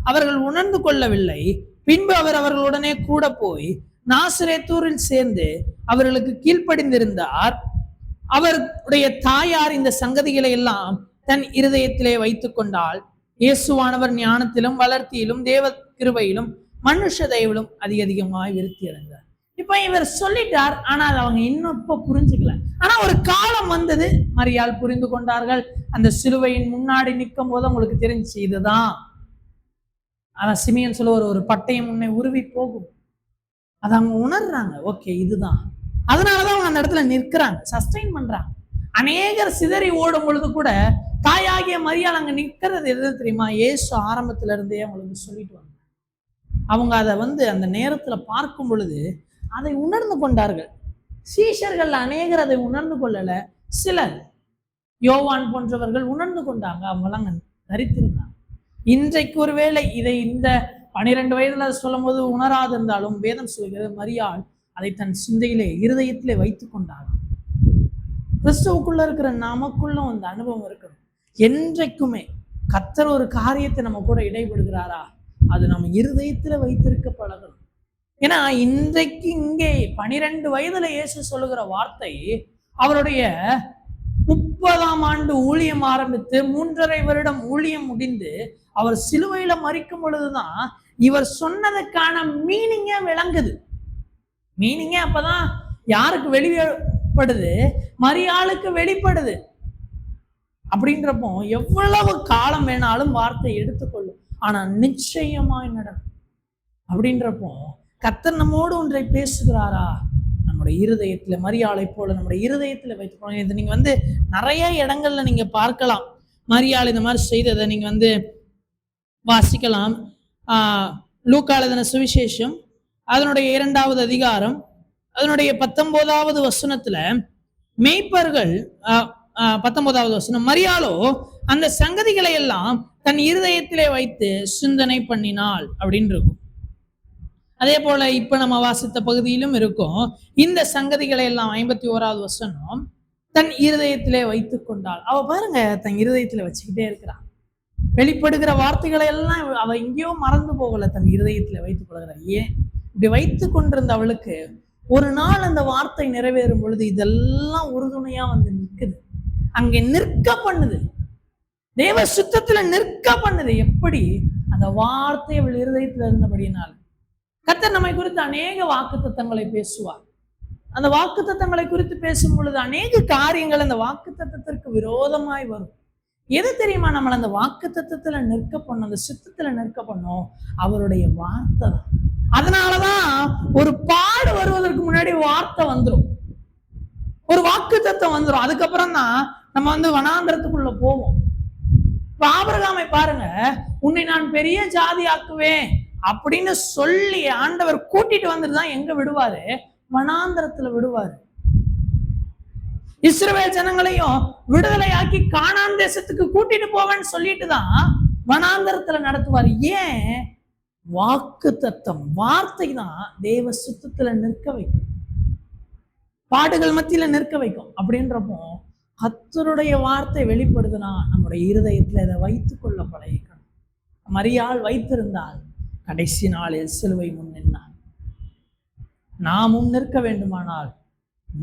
அவர்கள் உணர்ந்து கொள்ளவில்லை. பின்பு அவர் அவர்களுடனே கூட போய் நாசரேத்தூரில் சேர்ந்து அவர்களுக்கு கீழ்ப்படிந்திருந்தார். அவருடைய தாயார் இந்த சங்கதிகளை எல்லாம் தன் இருதயத்திலே வைத்துக் கொண்டால், இயேசுவானவர் ஞானத்திலும் வளர்த்தியிலும் தேவ கிருபையிலும் மனுஷ தயவிலும் அதிகமாய் விருத்தி அடைந்தார். இப்ப இவர் சொல்லிட்டார், ஆனால் அவங்க இன்னும் இப்ப புரிஞ்சுக்கல. ஆனா ஒரு காலம் வந்தது, மரியாள் புரிந்து கொண்டார்கள். அந்த சிலுவையின் முன்னாடி நிற்கும் போது உங்களுக்கு தெரிஞ்சு இதுதான். ஆனா சிமியன் சொல்ல ஒரு பட்டயம் முன்னே உருவி போகும். அதை அவங்க உணர்றாங்க, ஓகே இதுதான். அதனாலதான் அவங்க அந்த இடத்துல நிற்கிறாங்க, சஸ்டைன் பண்றாங்க. அநேகர் சிதறி ஓடும் பொழுது கூட தாயாகிய மரியாள் அங்க நிற்கிறது எது தெரியுமா? இயேசு ஆரம்பத்துல இருந்தே அவங்களுக்கு சொல்லிட்டு வந்தாங்க. அவங்க அதை அந்த நேரத்துல பார்க்கும் பொழுது அதை உணர்ந்து கொண்டார்கள். சீஷர்கள் அநேகர் அதை உணர்ந்து கொள்ளல. சிலர், யோவான் போன்றவர்கள் உணர்ந்து கொண்டாங்க. அவங்களாம் தரித்திருந்தாங்க. இன்றைக்கு ஒருவேளை இதை இந்த 12 வயதுல சொல்லும் போது உணராது இருந்தாலும் வேதம் சொல்கிறது, மரியாள் அதை தன் சிந்தையிலே இருதயத்திலே வைத்துக் கொண்டாள். கிறிஸ்துவுக்குள்ள இருக்கிற நமக்குள்ள அந்த அனுபவம் இருக்கணும். என்றைக்குமே கர்த்தர் ஒரு காரியத்தை நம்ம கூட இடைபடுகிறாரா, அது நம்ம இருதயத்துல வைத்திருக்க பழகணும். ஏன்னா இன்றைக்கு இங்கே 12 வயதுல இயேசு சொல்லுகிற வார்த்தை அவருடைய 30ஆம் ஆண்டு ஊழியம் ஆரம்பித்து 3.5 வருடம் ஊழியம் முடிந்து அவர் சிலுவையில மரிக்கும் பொழுதுதான் இவர் சொன்னதுக்கான மீனிங்கே விளங்குது. மீனிங்கே அப்பதான் யாருக்கு வெளிப்படுது? மரியாளுக்கு வெளிப்படுது. அப்படின்றப்போ எவ்வளவு காலம் வேணாலும் வார்த்தை எடுத்துக்கொள்ளும், ஆனா நிச்சயமாய் நடக்கும். அப்படின்றப்போ கர்த்தர் நம்மோடு ஒன்றை பேசுகிறாரா, நம்முடைய இருதயத்துல மரியாளை போல நம்முடைய இருதயத்துல வைத்துக்கணும். இது நீங்க நிறைய இடங்கள்ல நீங்க பார்க்கலாம். மரியாள் இந்த மாதிரி செய்ததை நீங்க வாசிக்கலாம். லூக்கா எழுதின சுவிசேஷம் அதனுடைய 2வது அதிகாரம் அதனுடைய 19வது வசனத்துல, மேய்ப்பர்கள் 19வது வசனம், மரியாளோ அந்த சங்கதிகளை எல்லாம் தன் இருதயத்திலே வைத்து சிந்தனை பண்ணினாள் அப்படின்னு இருக்கும். அதே போல இப்ப நம்ம வாசித்த பகுதியிலும் இருக்கும். இந்த சங்கதிகளை எல்லாம் 51வது வசனம், தன் இருதயத்திலே வைத்துக் கொண்டாள். அவ பாருங்க, தன் இருதயத்திலே வச்சுக்கிட்டே இருக்கிறான். வெளிப்படுகிற வார்த்தைகளை எல்லாம் அவ எங்கேயோ மறந்து போகல, தன் இருதயத்திலே வைத்துக் கொள்கிற. ஏன் இப்படி வைத்துக் கொண்டிருந்த அவளுக்கு ஒரு நாள் அந்த வார்த்தை நிறைவேறும் பொழுது இதெல்லாம் உறுதுணையா வந்து நிற்குது. அங்கே நிற்க பண்ணுது, தேவ சுத்தத்துல நிற்க பண்ணுது. எப்படி? அந்த வார்த்தை அவள் இருதயத்துல இருந்தபடியினால். கர்த்தர் நம்மை குறித்து அநேக வாக்குத்தத்தங்களை பேசுவார். அந்த வாக்குத்தத்தங்களை குறித்து பேசும் பொழுது அநேக காரியங்கள் அந்த வாக்குத்தத்தத்திற்கு விரோதமாய் வரும். எது தெரியுமா? நம்மள அந்த வாக்குத்தத்தத்துல நிற்க பண்ணும், அந்த சித்தத்துல நிற்க பண்ணும் அவருடைய வார்த்தை தான். அதனாலதான் ஒரு பாடு வருவதற்கு முன்னாடி வார்த்தை வந்துடும், ஒரு வாக்குத்தத்தம் வந்துடும். அதுக்கப்புறம் தான் நம்ம வனாந்திரத்துக்குள்ள போவோம். இப்ப ஆபிரகாமை பாருங்க, உன்னை நான் பெரிய ஜாதி ஆக்குவேன் அப்படின்னு சொல்லி ஆண்டவர் கூட்டிட்டு வந்துட்டு தான் எங்க விடுவாரு? வனாந்திரத்துல விடுவாரு. இஸ்ரவேல் ஜனங்களையும் விடுதலையாக்கி கானான் தேசத்துக்கு கூட்டிட்டு போவேன்னு சொல்லிட்டு தான் வனாந்திரத்துல நடத்துவாரு. ஏன்? வாக்குத்தத்தம், வார்த்தை தான் தேவ சுத்தத்துல நிற்க வைக்கும், பாடுகள் மத்தியில நிற்க வைக்கும். அப்படின்றப்போ கர்த்தருடைய வார்த்தை வெளிப்படுதுன்னா நம்முடைய இருதயத்துல இதை வைத்துக் கொள்ள பழகிக்கணும். மரியாள் வைத்திருந்தால் கடைசி நாளில் சிலுவை முன் நின்றார். நாமும் நிற்க வேண்டுமானால்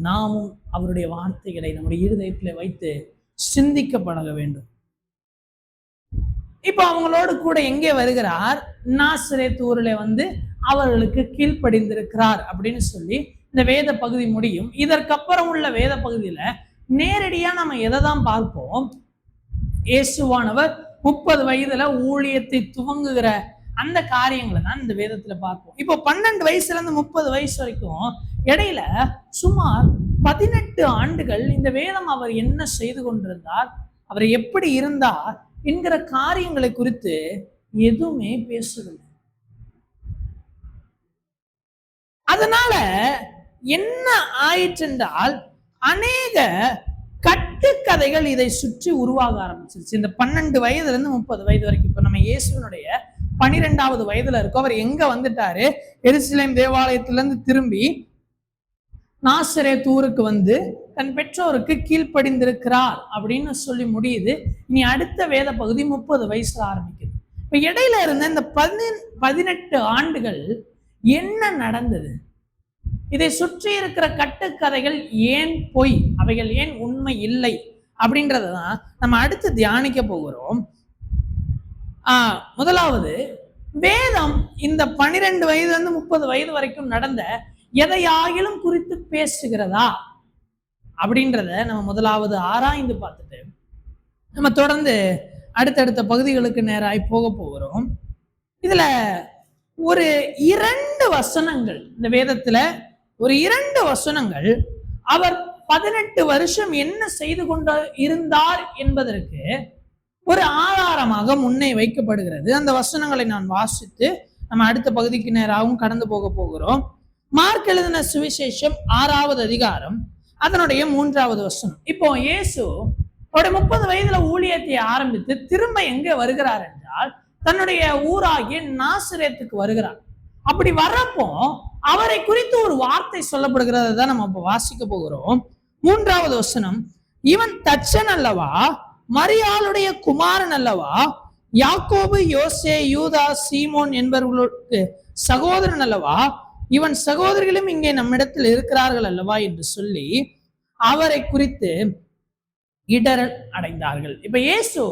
நாமும் அவருடைய வார்த்தைகளை நம்முடைய இருதயத்துல வைத்து சிந்திக்க பழக வேண்டும். இப்ப அவங்களோடு கூட எங்கே வருகிறார்? நாசரேத் ஊரிலே அவர்களுக்கு கீழ்ப்படிந்திருக்கிறார் அப்படின்னு சொல்லி இந்த வேத பகுதி முடியும். இதற்கப்புறம் உள்ள வேத பகுதியில நேரடியா நம்ம எதை தான் பார்ப்போம்? இயேசுவானவர் 30 வயதுல ஊழியத்தை துவங்குகிற அந்த காரியங்களை தான் இந்த வேதத்துல பார்ப்போம். இப்போ 12 வயசுல இருந்து 30 வயசு வரைக்கும் இடையில சுமார் 18 ஆண்டுகள் இந்த வேதம் அவர் என்ன செய்து கொண்டிருந்தார், அவர் எப்படி இருந்தார் என்கிற காரியங்களை குறித்து எதுவுமே பேசவில்லை. அதனால என்ன ஆயிற்று என்றால் அநேக கட்டுக்கதைகள் இதை சுற்றி உருவாக ஆரம்பிச்சிருச்சு. இந்த 12 வயதுல இருந்து 30 வயது வரைக்கும். இப்ப நம்ம இயேசுனுடைய 12வது வயதுல இருக்கோம். அவர் எங்க வந்துட்டாரு? எருசலேம் தேவாலயத்திலிருந்து திரும்பி நாசரேத் ஊருக்கு தன் பெற்றோருக்கு கீழ்ப்படிந்திருக்கிறார் அப்படின்னு சொல்லி முடியுது. இனி அடுத்த வேத பகுதி 30 வயசுல ஆரம்பிக்குது. இப்ப இடையில இருந்த இந்த 18 ஆண்டுகள் என்ன நடந்தது? இதை சுற்றி இருக்கிற கட்டுக்கதைகள் ஏன் பொய், அவைகள் ஏன் உண்மை இல்லை அப்படின்றதான் நம்ம அடுத்து தியானிக்க போகிறோம். முதலாவது, வேதம் இந்த 12 வயதுல இருந்து 30 வயது வரைக்கும் நடந்த எதையாகிலும் குறித்து பேசுகிறதா அப்படின்றத நம்ம முதலாவது ஆராய்ந்து பார்த்துட்டு நம்ம தொடர்ந்து அடுத்தடுத்த பகுதிகளுக்கு நேராய் போக போகிறோம். இதுல ஒரு 2 வசனங்கள், இந்த வேதத்துல ஒரு 2 வசனங்கள் அவர் 18 வருஷம் என்ன செய்து கொண்டு இருந்தார் என்பதற்கு ஒரு ஆதாரமாக முன்னே வைக்கப்படுகிறது. அந்த வசனங்களை நான் வாசித்து நம்ம அடுத்த பகுதிக்கு நேராகவும் கடந்து போக போகிறோம். மார்க் எழுதின சுவிசேஷம் 6வது அதிகாரம் அதனுடைய 3வது வசனம். இப்போ இயேசு 30 வயதுல ஊழியத்தை ஆரம்பித்து திரும்ப எங்க வருகிறார் என்றால் தன்னுடைய ஊராகிய நாசரேத்துக்கு வருகிறார். அப்படி வர்றப்போ அவரை குறித்து ஒரு வார்த்தை சொல்லப்படுகிறத தான் நம்ம இப்ப வாசிக்க போகிறோம். 3வது வசனம், இவன் தச்சன் அல்லவா, மரியாளுடைய குமாரன் அல்லவா, யாக்கோபு, யோசே, யூதா, சீமோன் என்பவர்களுக்கு சகோதரன் அல்லவா, இவன் சகோதரிகளும் இங்கே நம்மிடத்தில் இருக்கிறார்கள் அல்லவா என்று சொல்லி அவரை குறித்து இடரல் அடைந்தார்கள். இப்ப இயேசு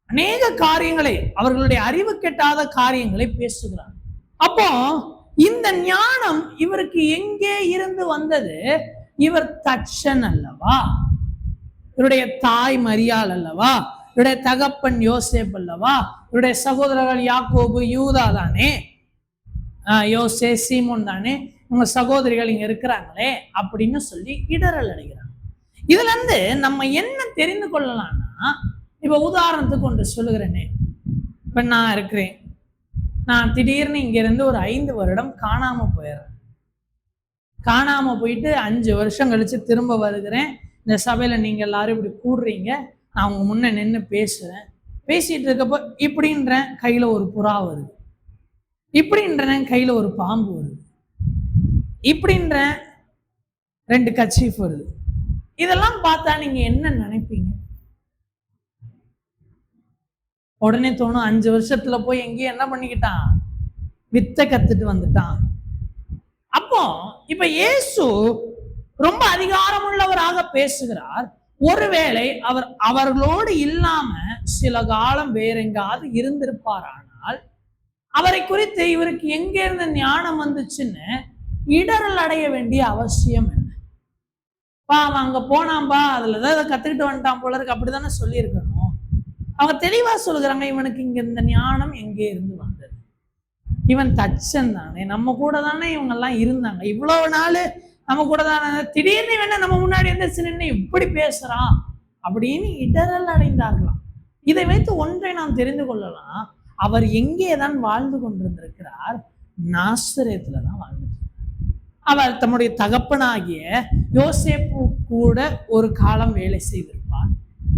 அநேக காரியங்களை, அவர்களுடைய அறிவு கெட்டாத காரியங்களை பேசுகிறார். அப்போ இந்த ஞானம் இவருக்கு எங்கே இருந்து வந்தது? இவர் தச்சன் அல்லவா, இவருடைய தாய் மரியாள் அல்லவா, இவருடைய தகப்பன் யோசேப் அல்லவா, இவருடைய சகோதரர்கள் யாக்கோபு, யூதா தானே, யோசே, சீமோன் தானே, உங்க சகோதரிகள் இங்க இருக்கிறாங்களே அப்படின்னு சொல்லி இடரல் அடைகிறாங்க. இதுல இருந்து நம்ம என்ன தெரிந்து கொள்ளலாம்னா, இப்ப உதாரணத்துக்கு ஒன்று சொல்லுகிறேனே, இப்ப நான் இருக்கிறேன், நான் திடீர்னு இங்க இருந்து ஒரு 5 வருடம் காணாம போயிடுறேன். காணாம போயிட்டு 5 வருஷம் கழிச்சு திரும்ப வருகிறேன். இந்த சபையில நீங்க எல்லாரும் இப்படி கூடுறீங்க, நான் உங்க முன்ன நின்று பேசுறேன். பேசிட்டு இருக்கப்போ இப்படின்றேன், கையில ஒரு புறா வருது. இப்படின்றேன், கையில ஒரு பாம்பு வருது. இப்படின்றேன், 2 கர்ச்சீஃப் வருது. இதெல்லாம் பார்த்தா நீங்க என்ன நினைப்பீங்க? உடனே தோணும், 5 வருஷத்துல போய் எங்கேயும் என்ன பண்ணிக்கிட்டான், வித்தை கத்துட்டு வந்துட்டான். அப்போ இப்ப இயேசு ரொம்ப அதிகாரமுள்ளவராக பேசுகிறார். ஒருவேளை அவர் அவர்களோடு இல்லாம சில காலம் வேற எங்காவது இருந்திருப்பாரானால் அவரை குறித்து இவருக்கு எங்க இருந்து ஞானம் வந்துச்சுன்னு இடரல் அடைய வேண்டிய அவசியம் என்ன? அவன் அங்க போனாம்பா, அதுலதான் இதை கத்துக்கிட்டு வந்துட்டான் போல இருக்கு, அப்படித்தானே சொல்லியிருக்கணும். அவங்க தெளிவா சொல்லுகிறாங்க, இவனுக்கு இங்க இந்த ஞானம் எங்கே இருந்து வந்தது? இவன் தச்சன் தானே, நம்ம கூட தானே இவங்க எல்லாம் இருந்தாங்க, இவ்வளவு நாள் நம்ம கூட தானே, திடீர்னு வேணா நம்ம முன்னாடி நின்று இப்படி பேசுறான் அப்படின்னு இடரல் அடைந்தார்களாம். இதை வைத்து ஒன்றை நாம் தெரிந்து கொள்ளலாம், அவர் எங்கேதான் வாழ்ந்து கொண்டிருந்திருக்கிறார்? நாசரேத்துலதான் வாழ்ந்து. அவர் தம்முடைய தகப்பனாகிய யோசேப்பு கூட ஒரு காலம் வேலை செய்திருப்பார்.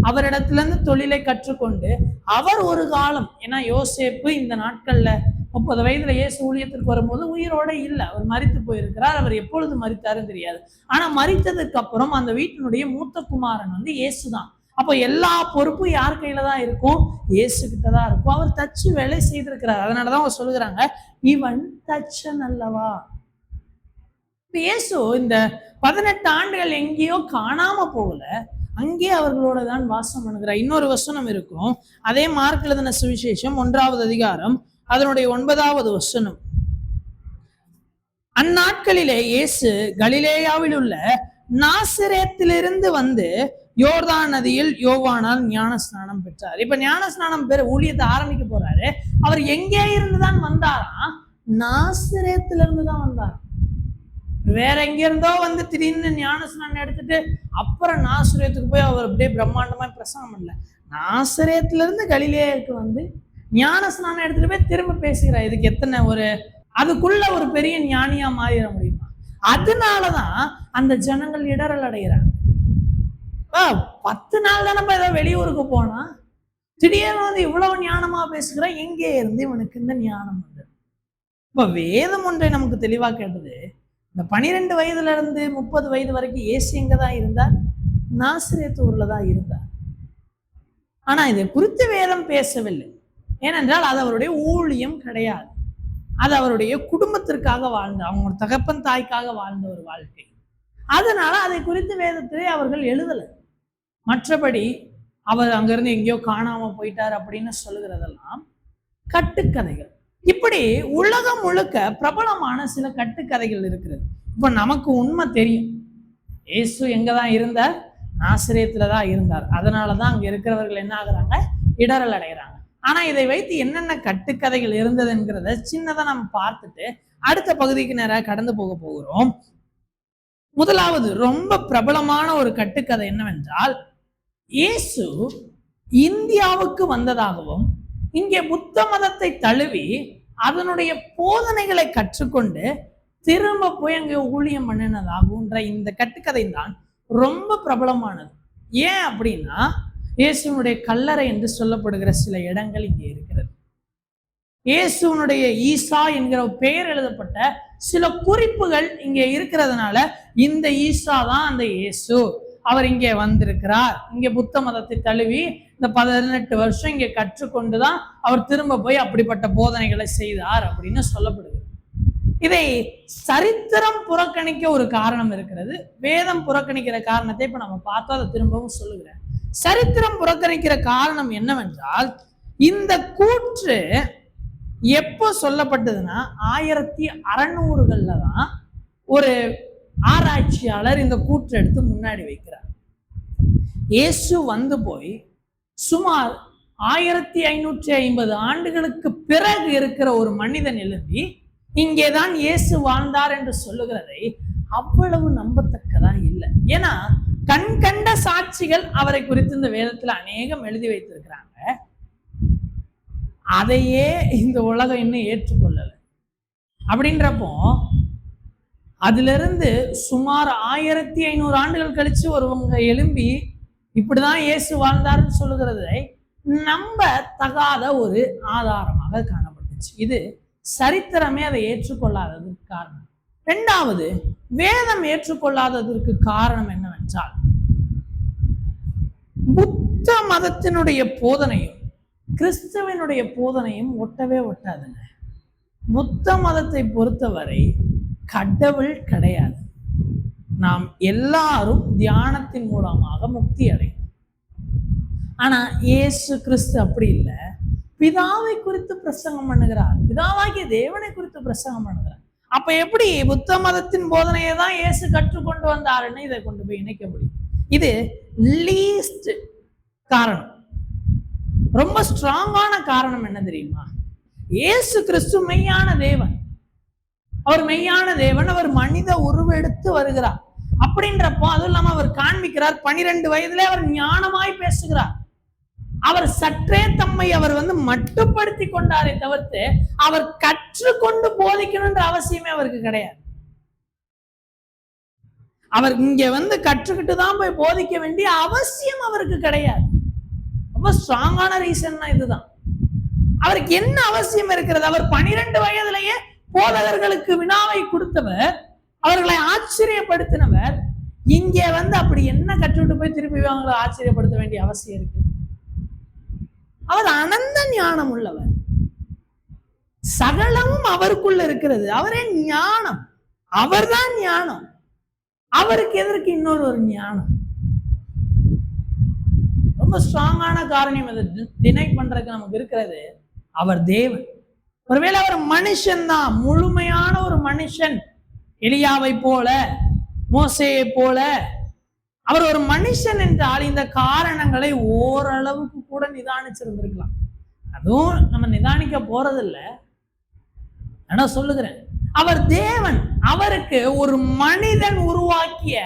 அவரிடத்திலிருந்து தொழிலை கற்றுக்கொண்டு அவர் ஒரு காலம், ஏன்னா யோசேப்பு இந்த நாட்கள்ல 30 வயதுல இயேசு ஊழியத்திற்கு வரும்போது உயிரோட இல்லை, அவர் மரித்து போயிருக்கிறார். அவர் எப்பொழுது மரித்தாருன்னு தெரியாது. ஆனா மரித்ததுக்கு அப்புறம் அந்த வீட்டினுடைய மூத்த குமாரன் இயேசுதான். அப்போ எல்லா பொறுப்பும் யார் கையில தான் இருக்கும்? இயேசு கிட்டதான் இருக்கும். அவர் தச்சு வேலை செய்திருக்கிறார். அதனாலதான் அவர் சொல்லுகிறாங்க, இவன் தச்சன் அல்லவா. இயேசு இந்த 18 ஆண்டுகள் எங்கேயோ காணாம போகல, அங்கே அவர்களோட தான் வாசம் பண்ணுகிறார். இன்னொரு வசனம் இருக்கும், அதே மார்க் எழுதின சுவிசேஷம் 1வது அதிகாரம் அதனுடைய 9வது வசனம். அந்நாட்களிலே இயேசு கலிலேயாவில் உள்ள நாசரேத்திலிருந்து வந்து யோர்தான் நதியில் யோவானால் ஞான ஸ்நானம் பெற்றார். இப்ப ஞான ஸ்நானம் ஊழியத்தை ஆரம்பிக்க போறாரு. அவர் எங்கே இருந்துதான் வந்தாரா? நாசரேத்திலிருந்து தான் வந்தார். வேற எங்க இருந்தோ திடீர்னு ஞான ஸ்நானம் எடுத்துட்டு அப்புறம் நாசரேத்துக்கு போய் அவர் அப்படியே பிரம்மாண்டமா பிரசங்கம் பண்ணல. நாசரேத்துல இருந்து கலிலேயாவுக்கு ஞான ஸ்நானம் எடுத்துட்டு போய் திரும்ப பேசுகிறார். இதுக்கு எத்தனை அதுக்குள்ள ஒரு பெரிய ஞானியா மாறிட முடியுமா? அதனாலதான் அந்த ஜனங்கள் இடரல் அடைகிறாங்க. 10 நாள் தானே ஏதோ வெளியூருக்கு போனா திடீர்னு இவ்வளவு ஞானமா பேசுகிற, எங்கே இருந்து இவனுக்கு இந்த ஞானம் வந்தது? இப்ப வேதம் ஒன்றை நமக்கு தெளிவா கேட்டது, இந்த 12 வயதுல இருந்து 30 வயது வரைக்கும் இயேசு எங்கதான் இருந்தார்? நாசரேத்து ஊர்ல தான் இருந்தார். ஆனா இதை குறித்து வேதம் பேசவில்லை. ஏனென்றால் அது அவருடைய ஊழியம் கிடையாது. அது அவருடைய குடும்பத்திற்காக வாழ்ந்த, அவங்க தகப்பன் தாய்க்காக வாழ்ந்த ஒரு வாழ்க்கை. அதனால அதை குறித்து வேதத்திலே அவர்கள் எழுதலை. மற்றபடி அவர் அங்கிருந்து எங்கேயோ காணாம போயிட்டார் அப்படின்னு சொல்லுகிறதெல்லாம் கட்டுக்கதைகள். இப்படி உலகம் முழுக்க பிரபலமான சில கட்டுக்கதைகள் இருக்கிறது. இப்ப நமக்கு உண்மை தெரியும், இயேசு எங்கதான் இருந்தார்? நாசரேத்துலதான் இருந்தார். அதனாலதான் அங்க இருக்கிறவர்கள் என்ன ஆகுறாங்க? இடரல் அடைகிறாங்க. ஆனா இதை வைத்து என்னென்ன கட்டுக்கதைகள் இருந்ததுங்கிறத சின்னதா நம்ம பார்த்துட்டு அடுத்த பகுதிக்கு நேராக கடந்து போக போகிறோம். முதலாவது ரொம்ப பிரபலமான ஒரு கட்டுக்கதை என்னவென்றால், இயேசு இந்தியாவுக்கு வந்ததாகவும் இங்கே புத்த மதத்தை தழுவி அதனுடைய போதனைகளை கற்றுக்கொண்டு திரும்ப போய் அங்கே ஊழியம் பண்ணினதாகுன்ற இந்த கட்டுக்கதை தான் ரொம்ப பிரபலமானது. ஏன் அப்படின்னா, இயேசுனுடைய கல்லறை என்று சொல்லப்படுகிற சில இடங்கள் இங்கே இருக்கிறது. இயேசுனுடைய ஈசா என்கிற பெயர் எழுதப்பட்ட சில குறிப்புகள் இங்கே இருக்கிறதுனால இந்த ஈசா தான் அந்த இயேசு. அவர் இங்கே வந்திருக்கிறார், இங்கே புத்த மதத்தை தழுவி இந்த 18 வருஷம் இங்கே கற்றுக்கொண்டுதான் அவர் திரும்ப போய் அப்படிப்பட்ட போதனைகளை செய்தார் அப்படின்னு சொல்லப்படுகிறது. இதை சரித்திரம் புறக்கணிக்க ஒரு காரணம் இருக்கிறது. வேதம் புறக்கணிக்கிற காரணத்தை இப்ப நம்ம பார்த்தோம், அதை திரும்பவும் சொல்லுகிறேன். சரித்திரம் புறக்கணிக்கிற காரணம் என்னவென்றால், இந்த கூற்று எப்போ சொல்லப்பட்டதுன்னா 1600கள்ல தான் ஒரு ஆராய்ச்சியாளர் இந்த கூற்று எடுத்து முன்னாடி வைக்கிறார். இயேசு வந்து போய் சுமார் 1550 ஆண்டுகளுக்கு பிறகு இருக்கிற ஒரு மனிதன் எழுதி இங்கேதான் இயேசு வாழ்ந்தார் என்று சொல்லுகிறதை அவ்வளவு நம்பத்தக்கதா இல்லை. ஏன்னா கண் கண்ட சாட்சிகள் அவரை குறித்து இந்த வேதத்துல அநேகம் எழுதி வைத்திருக்கிறாங்க. அதையே இந்த உலகம் இன்னும் ஏற்றுக்கொள்ளல. அப்படின்றப்போ அதிலிருந்து சுமார் 1500 ஆண்டுகள் கழிச்சு ஒருவங்க எழும்பி இப்படிதான் இயேசு வாழ்ந்தாருன்னு சொல்லுகிறதை நம்ப தகாத ஒரு ஆதாரமாக காணப்பட்டுச்சு. இது சரித்திரமே அதை ஏற்றுக்கொள்ளாததற்கு காரணம். இரண்டாவது, வேதம் ஏற்றுக்கொள்ளாததற்கு காரணம் என்னவென்றால், புத்த மதத்தினுடைய போதனையும் கிறிஸ்துவனுடைய போதனையும் ஒட்டவே ஒட்டாதுங்க. புத்த மதத்தை பொறுத்தவரை கடவுள் கிடையாது. நாம் எல்லாரும் தியானத்தின் மூலமாக முக்தி அடையும். ஆனா இயேசு கிறிஸ்து அப்படி இல்லை. பிதாவை குறித்து பிரசங்கம் பண்ணுகிறார், பிதாவாகிய தேவனை குறித்து பிரசங்கம் பண்ணுகிறார். அப்ப எப்படி புத்த மதத்தின் போதனையை தான் இயேசு கற்றுக்கொண்டு வந்தாருன்னு இதை கொண்டு போய் இணைக்க முடியும்? இது லீஸ்ட் காரணம். ரொம்ப ஸ்ட்ராங்கான காரணம் என்ன தெரியுமா? இயேசு கிறிஸ்து மெய்யான தேவன். அவர் மெய்யான தேவன். அவர் மனித உருவெடுத்து வருகிறார். அப்படின்றப்போ அதுவும் இல்லாம அவர் காண்பிக்கிறார், 12 வயதிலே அவர் ஞானமாய் பேசுகிறார். அவர் சற்றே தம்மை அவர் மட்டுப்படுத்தி கொண்டாரே தவிர்த்து அவர் கற்றுக்கொண்டு போதிக்கணும்ன்ற அவசியமே அவருக்கு கிடையாது. அவர் இங்க கற்றுக்கிட்டு தான் போய் போதிக்க வேண்டிய அவசியம் அவருக்கு கிடையாது. ரொம்ப ஸ்ட்ராங்கான ரீசன் இதுதான். அவருக்கு என்ன அவசியம் இருக்கிறது? அவர் 12 வயதிலேயே போதகர்களுக்கு வினாவை கொடுத்தவர், அவர்களை ஆச்சரியப்படுத்தினவர். இங்க அப்படி என்ன கற்றுக்கிட்டு போய் திருப்பி அவங்களை ஆச்சரியப்படுத்த வேண்டிய அவசியம் இருக்கு? அவர் அனந்த ஞானம் உள்ளவர். சகலமும் அவருக்குள்ள இருக்கிறது. அவரே ஞானம். அவர்தான் ஞானம். அவருக்கு எதற்கு இன்னொரு ஒரு ஞானம்? ரொம்ப ஸ்ட்ராங்கான காரணம் அதை டினை பண்றதுக்கு நமக்கு இருக்கிறது. அவர் தேவன். ஒருவேளை அவர் மனுஷன் தான், முழுமையான ஒரு மனுஷன், எலியாவை போல, மோசேயை போல அவர் ஒரு மனுஷன் என்றால் இந்த காரணங்களை ஓரளவுக்கு கூட நிதானிச்சிருந்திருக்கலாம். அதுவும் நம்ம நிதானிக்க போறதில்லை. ஆனா சொல்லுகிறேன், அவர் தேவன். அவருக்கு ஒரு மனிதன் உருவாக்கிய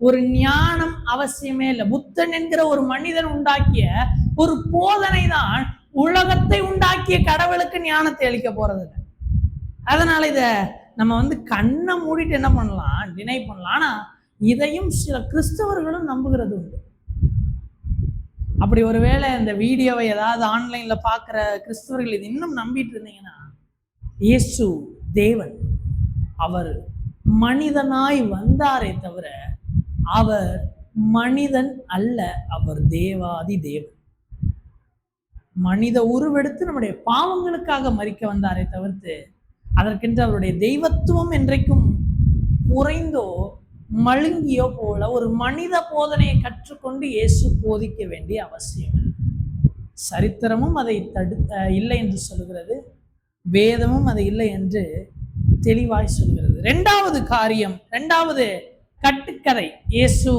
ஒரு ஞானம் அவசியமே இல்லை. புத்தன் என்கிற ஒரு மனிதன் உண்டாக்கிய ஒரு போதனை தான் உலகத்தை உண்டாக்கிய கடவுளுக்கு ஞானத்தை அளிக்க போறதில்லை. அதனால இத நம்ம கண்ணை மூடிட்டு என்ன பண்ணலாம், டினை பண்ணலாம். ஆனா இதையும் சில கிறிஸ்தவர்களும் நம்புகிறது உண்டு. அப்படி ஒருவேளை இந்த வீடியோவை ஏதாவது ஆன்லைன்ல பாக்குற கிறிஸ்தவர்கள் இது இன்னும் நம்பிட்டு இருந்தீங்கன்னா, இயேசு தேவன். அவர் மனிதனாய் வந்தாரே தவிர அவர் மனிதன் அல்ல. அவர் தேவாதி தேவன். மனித உருவெடுத்து நம்முடைய பாவங்களுக்காக மரிக்க வந்தாரே தவிர்த்து அதற்கென்று அவருடைய தெய்வத்துவம் என்றைக்கும் குறைந்தோ மழுங்கியோ போல ஒரு மனித போதனையை கற்றுக்கொண்டு இயேசு போதிக்க வேண்டிய அவசியம். சரித்திரமும் அதை இல்லை என்று சொல்லுகிறது, வேதமும் அதை இல்லை என்று தெளிவாய் சொல்கிறது. இரண்டாவது காரியம், இரண்டாவது கட்டுக்கதை, இயேசு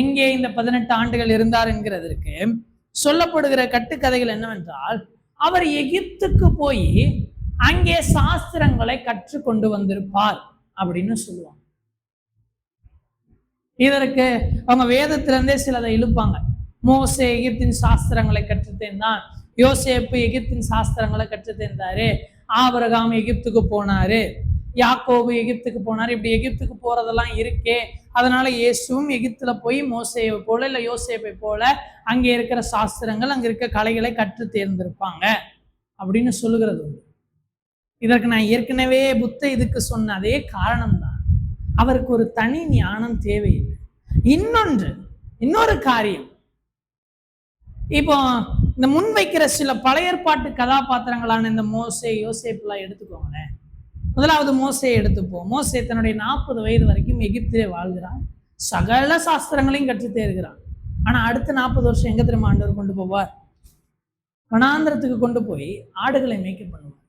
எங்கே இந்த 18 ஆண்டுகள் இருந்தார் என்கிறதற்கு சொல்லப்படுகிற கட்டுக்கதைகள் என்னவென்றால், அவர் எகிப்துக்கு போய் அங்கே சாஸ்திரங்களை கற்றுக்கொண்டு வந்திருப்பார் அப்படின்னு சொல்லுவாங்க. இதற்கு அவங்க வேதத்திலிருந்தே சிலதை இழுப்பாங்க. மோசே எகிப்தின் சாஸ்திரங்களை கற்றுத்தேர்ந்தான், யோசேப்பு எகிப்தின் சாஸ்திரங்களை கற்றுத்தேர்ந்தாரு, ஆபிரகாம் எகிப்துக்கு போனாரு, யாக்கோபு எகிப்துக்கு போனாரு. இப்படி எகிப்துக்கு போறதெல்லாம் இருக்கே, அதனால இயேசுவும் எகிப்துல போய் மோசேயை போல இல்ல யோசேப்பை போல அங்கே இருக்கிற சாஸ்திரங்கள், அங்க இருக்க கலைகளை கற்று தேர்ந்திருப்பாங்க அப்படின்னு சொல்லுகிறது. இதற்கு நான் ஏற்கனவே புத்த இதுக்கு சொன்ன அதே காரணம்தான். அவருக்கு ஒரு தனி ஞானம் தேவையில்லை. இன்னொரு காரியம், இப்போ இந்த முன்வைக்கிற சில பழைய ஏற்பாட்டு கதாபாத்திரங்களான இந்த மோசே யோசேப்புலாம் எடுத்துக்கோங்களேன். முதலாவது மோசையை எடுத்துப்போம். மோசே தன்னுடைய 40 வயது வரைக்கும் எகிப்திலே வாழ்கிறான், சகல சாஸ்திரங்களையும் கற்று தேர்கிறான். ஆனா அடுத்த 40 வருஷம் எங்க தெரியுமா ஆண்டவர் கொண்டு போவார்? வனாந்திரத்துக்கு கொண்டு போய் ஆடுகளை மேய்க்க பண்ணுவார்.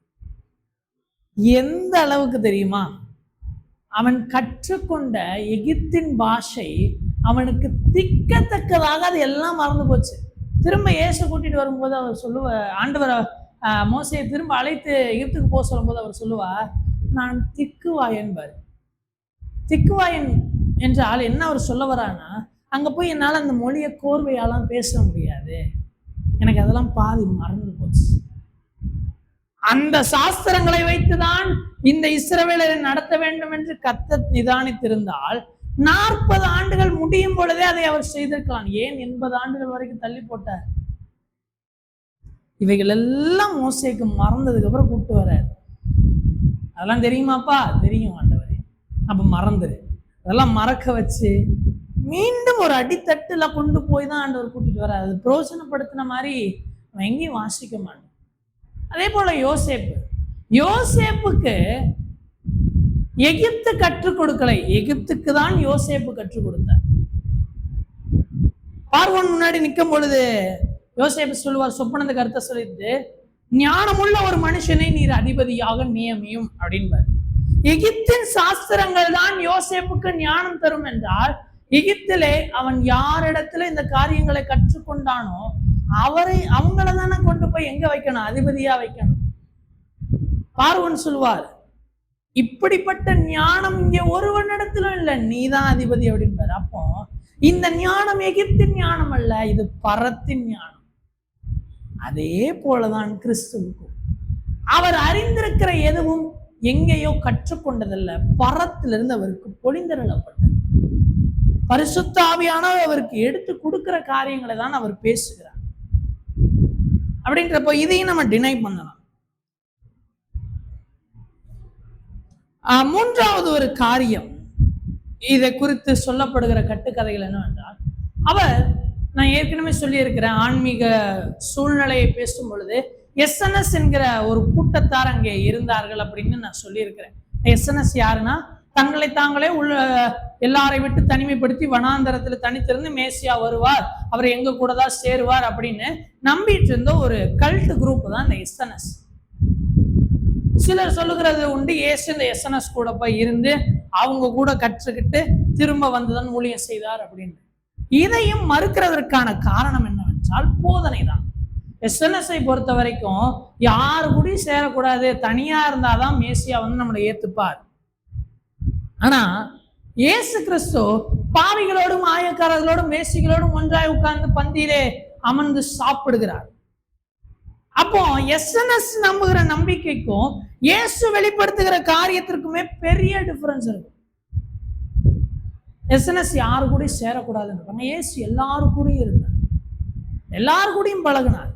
எந்த அளவுக்கு தெரியுமா? அவன் கற்றுக்கொண்ட எகிப்தின் பாஷை அவனுக்கு திக்கத்தக்கதாக அது எல்லாம் மறந்து போச்சு. திரும்ப இயேசு கூட்டிட்டு வரும்போது அவர் ஆண்டவர் மோசையை திரும்ப அழைத்து எகிப்துக்கு போக சொல்லும்போது அவர் சொல்லுவார், நான் திக்குவாயன்பார். திக்குவாயன் என்றால் என்ன அவர் சொல்ல வரானா, அங்க போய் என்னால் அந்த மொழியை கோர்வையாலாம் பேச முடியாது, எனக்கு அதெல்லாம் பாதி மறந்து போச்சு. அந்த சாஸ்திரங்களை வைத்துதான் இந்த இஸ்ரவேலரை நடத்த வேண்டும் என்று கர்த்தர் நிதானித்திருந்தால் 40 ஆண்டுகள் முடியும் பொழுதே அதை அவர் செய்திருக்கலாம். ஏன் 80 ஆண்டுகள் வரைக்கும் தள்ளி போட்டார்? இவைகள் எல்லாம் மோசேக்கு மறந்ததுக்கு அப்புறம் கூப்பிட்டு வர்றார். அதெல்லாம் தெரியுமாப்பா? தெரியும் ஆண்டவரே. அப்ப மறந்துரு. அதெல்லாம் மறக்க வச்சு மீண்டும் ஒரு அடித்தட்டுல கொண்டு போய் தான் ஆண்டவர் கூட்டிட்டு வர்றாரு. அது பிரோஜனப்படுத்தின மாதிரி அவன் எங்கேயும் வாசிக்க மாட்டான். அதே போல யோசேப்புக்கு எகிப்து கற்றுக் கொடுக்கலை, எகிப்துக்கு தான் யோசேப்பு கற்றுக் கொடுத்தார். பார்வோன் முன்னாடி நிற்கும் பொழுது யோசேப்பு சொல்லுவார், சொப்பனத்துக்கு அர்த்தம் சொல்லிட்டு, ஞானமுள்ள ஒரு மனுஷனை நீர் அதிபதியாக நியமியும் அப்படின்பார். எகிப்தின் சாஸ்திரங்கள் தான் யோசேப்புக்கு ஞானம் தரும் என்றால், எகிப்திலே அவன் யாரிடத்துல இந்த காரியங்களை கற்றுக்கொண்டானோ அவங்கள தானே கொண்டு போய் எங்க வைக்கணும்? அதிபதியா வைக்கணும். பார்வோன் சொல்லுவார், இப்படிப்பட்ட ஞானம் இங்க ஒருவனிடத்திலும் இல்லை, நீதான் அதிபதி அப்படின்பாரு. அப்போ இந்த ஞானம் எகிப்தின் ஞானம் அல்ல, இது பரத்தின் ஞானம். அதே போலதான் கிறிஸ்துவுக்கும் அவர் அறிந்திருக்கிற எதுவும் எங்கேயோ கற்றுக்கொண்டதல்ல, பரத்திலிருந்து அவருக்கு பொழிந்தருளப்பட்டது. பரிசுத்த ஆவியானவர் அவருக்கு எடுத்து கொடுக்கிற காரியங்களை தான் அவர் பேசுகிறார். அப்படின்றப்போ இதையும் நம்ம டினை பண்ணலாம். மூன்றாவது ஒரு காரியம் இதை குறித்து சொல்லப்படுகிற கட்டுக்கதைகள் என்னவென்றால், அவர், நான் ஏற்கனவே சொல்லி இருக்கிறேன், ஆன்மீக சூழ்நிலையை பேசும் பொழுது எஸ்என்எஸ் என்கிற ஒரு கூட்டத்தார் அங்கே இருந்தார்கள் அப்படின்னு நான் சொல்லியிருக்கிறேன். எஸ்என்எஸ் யாருன்னா, தங்களை தாங்களே எல்லாரை விட்டு தனிமைப்படுத்தி வனாந்தரத்துல தனித்திருந்து மேசியா வருவார், அவர் எங்க கூட தான் சேருவார் அப்படின்னு நம்பிட்டு இருந்த ஒரு கல்ட் குரூப் தான் இந்த எஸ்என்எஸ். சிலர் சொல்லுகிறது உண்டு, ஏசு இந்த எஸ்என்எஸ் கூட போய் இருந்து அவங்க கூட கற்றுக்கிட்டு திரும்ப வந்துதான் ஊழியம் செய்தார் அப்படின்னு. இதையும் மறுக்கிறதற்கான காரணம் என்னவென்றால் போதனை தான். எஸ்என்எஸ்ஐ பொறுத்த வரைக்கும் யாரு கூடயும் சேரக்கூடாது, தனியா இருந்தாதான் மேசியா வந்து நம்மளை ஏத்துப்பார். ஆனா இயேசு கிறிஸ்து பாவிகளோடும் ஆயக்காரர்களோடும் மேசிகளோடும் ஒன்றாய் உட்கார்ந்து பந்தியிலே அமர்ந்து சாப்பிடுகிறார். அப்போ எஸ்என்எஸ் நம்புகிற நம்பிக்கைக்கும் இயேசு வெளிப்படுத்துகிற காரியத்திற்குமே பெரிய டிஃபரன்ஸ் இருக்கு. எஸ்என்எஸ் யாரு கூட சேரக்கூடாதுன்னு, இயேசு எல்லாரு கூடயும் இருந்தார், எல்லாரு கூடயும் பழகினார்,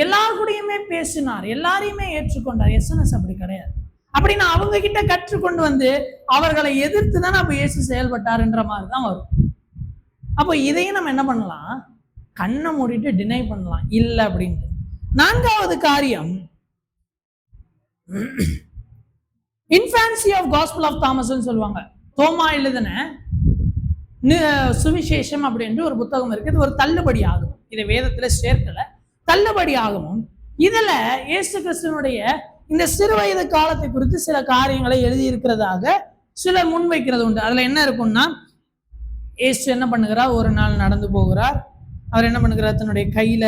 எல்லாரு கூடயுமே பேசினார், எல்லாரையுமே ஏற்றுக்கொண்டார். எஸ்என்எஸ் அப்படி கிடையாது. அப்படின்னு அவங்க கிட்ட கற்றுக்கொண்டு வந்து அவர்களை எதிர்த்து தான் அப்ப இயேசு செயல்பட்டாருன்ற மாதிரி தான் வரும். அப்போ இதையும் நம்ம என்ன பண்ணலாம்? கண்ணை மூடிட்டு டினை பண்ணலாம், இல்லை அப்படின்ட்டு. நான்காவது காரியம், இன்ஃபான்சி ஆஃப் காஸ்பல் ஆஃப் தாமஸ்ன்னு சொல்லுவாங்க. தோமா எழுதின சுவிசேஷம் அப்படின்ட்டு ஒரு புத்தகம் இருக்கு. இது ஒரு தள்ளுபடி ஆகும், இதை வேதத்துல சேர்க்கல, தள்ளுபடி ஆகவும். இதுல இயேசு கிறிஸ்துவனுடைய இந்த சிறு வயது காலத்தை குறித்து சில காரியங்களை எழுதியிருக்கிறதாக சிலர் முன்வைக்கிறது உண்டு. அதுல என்ன இருக்கும்னா, இயேசு என்ன பண்ணுகிறார், ஒரு நாள் நடந்து போகிறார். அவர் என்ன பண்ணுகிறார், தன்னுடைய கையில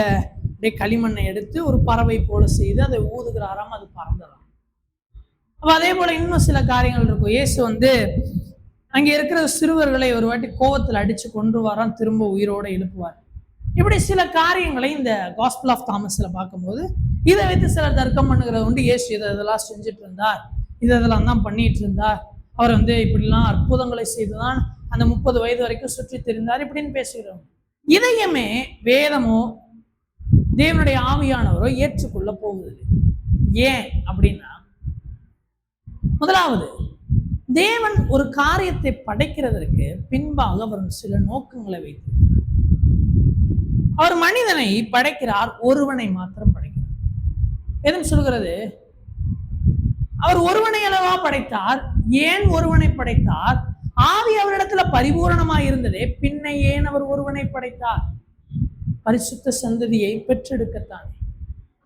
களிமண்ணை எடுத்து ஒரு பறவை போல செய்து அதை ஊதுகிறாராம், அது பறந்துடலாம். அப்ப அதே போல இன்னும் சில காரியங்கள் இருக்கும். இயேசு வந்து அங்கே இருக்கிற சிறுவர்களை ஒரு வாட்டி கோவத்தில் அடிச்சு கொண்டு வரான், திரும்ப உயிரோட எழுப்புவார். இப்படி சில காரியங்களை இந்த காஸ்பல் ஆஃப் தாமஸ்ல பார்க்கும்போது இதை வைத்து சிலர் தர்க்கம் பண்ணுகிறது உண்டு. இயேசு இதெல்லாம் செஞ்சுட்டு இருந்தார், இதெல்லாம் தான் பண்ணிட்டு இருந்தார், அவர் வந்து இப்படிலாம் அற்புதங்களை செய்துதான் அந்த 30 வயது வரைக்கும் சுற்றி தெரிந்தார் இப்படின்னு பேசுகிறோம். இதையுமே வேதமோ தேவனுடைய ஆவியானவரோ ஏற்றுக்கொள்ள போகுது. ஏன் அப்படின்னா, முதலாவது, தேவன் ஒரு காரியத்தை படைக்கிறதற்கு பின்பாக அவர் சில நோக்கங்களை வைத்திருக்கிறார். அவர் மனிதனை படைக்கிறார், ஒருவனை மாத்திரம் படைக்கிறார். எதுவும் சொல்கிறது, அவர் ஒருவனை அளவா படைத்தார். ஏன் ஒருவனை படைத்தார்? ஆவி அவரிடத்துல பரிபூரணமாய் இருந்ததே, பின்ன ஏன் அவர் ஒருவனை படைத்தார்? பரிசுத்த சந்ததியை பெற்றெடுக்கத்தான்.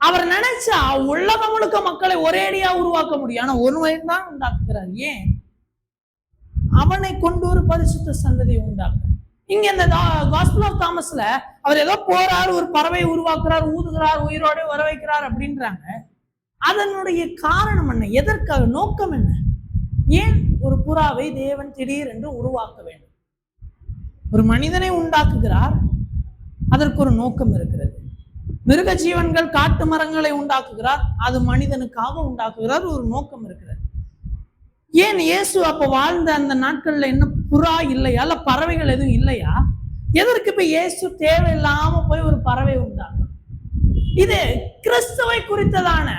அவர் நினைச்சா உலகம் முழுக்க மக்களை ஒரேடியா உருவாக்க முடியும், ஆனா ஒருவன் தான் உண்டாக்குகிறார். ஏன்? அவனை கொண்டு ஒரு பரிசுத்த சந்ததியை உண்டாக்க. இங்க இந்த காஸ்பல் ஆஃப் தாமஸ்ல அவர் ஏதோ போறார், ஒரு பறவை உருவாக்குறார், ஊதுகிறார், உயிரோட வர வைக்கிறார் அப்படின்றாங்க. அதனுடைய காரணம் என்ன? எதற்காக? நோக்கம் என்ன? ஏன் ஒரு புறாவை தேவன் திடீரென்று உருவாக்க வேண்டும்? ஒரு மனிதனை உண்டாக்குகிறார், அதற்கு ஒரு நோக்கம் இருக்கிறது. மிருக ஜீவன்கள், காட்டு மரங்களை உண்டாக்குகிறார். அது மனிதனுக்காக உண்டாக்குகிறார். ஒரு நோக்கம் இருக்கிறது. ஏன் இயேசு அப்ப வாழ்ந்த அந்த நாட்கள்ல என்ன புறா இல்லையா, இல்ல பறவைகள் எதுவும் இல்லையா? எதற்கு இப்ப இயேசு தேவையில்லாம போய் ஒரு பறவை உண்டாக்கும்? இது கிறிஸ்துவை குறித்ததான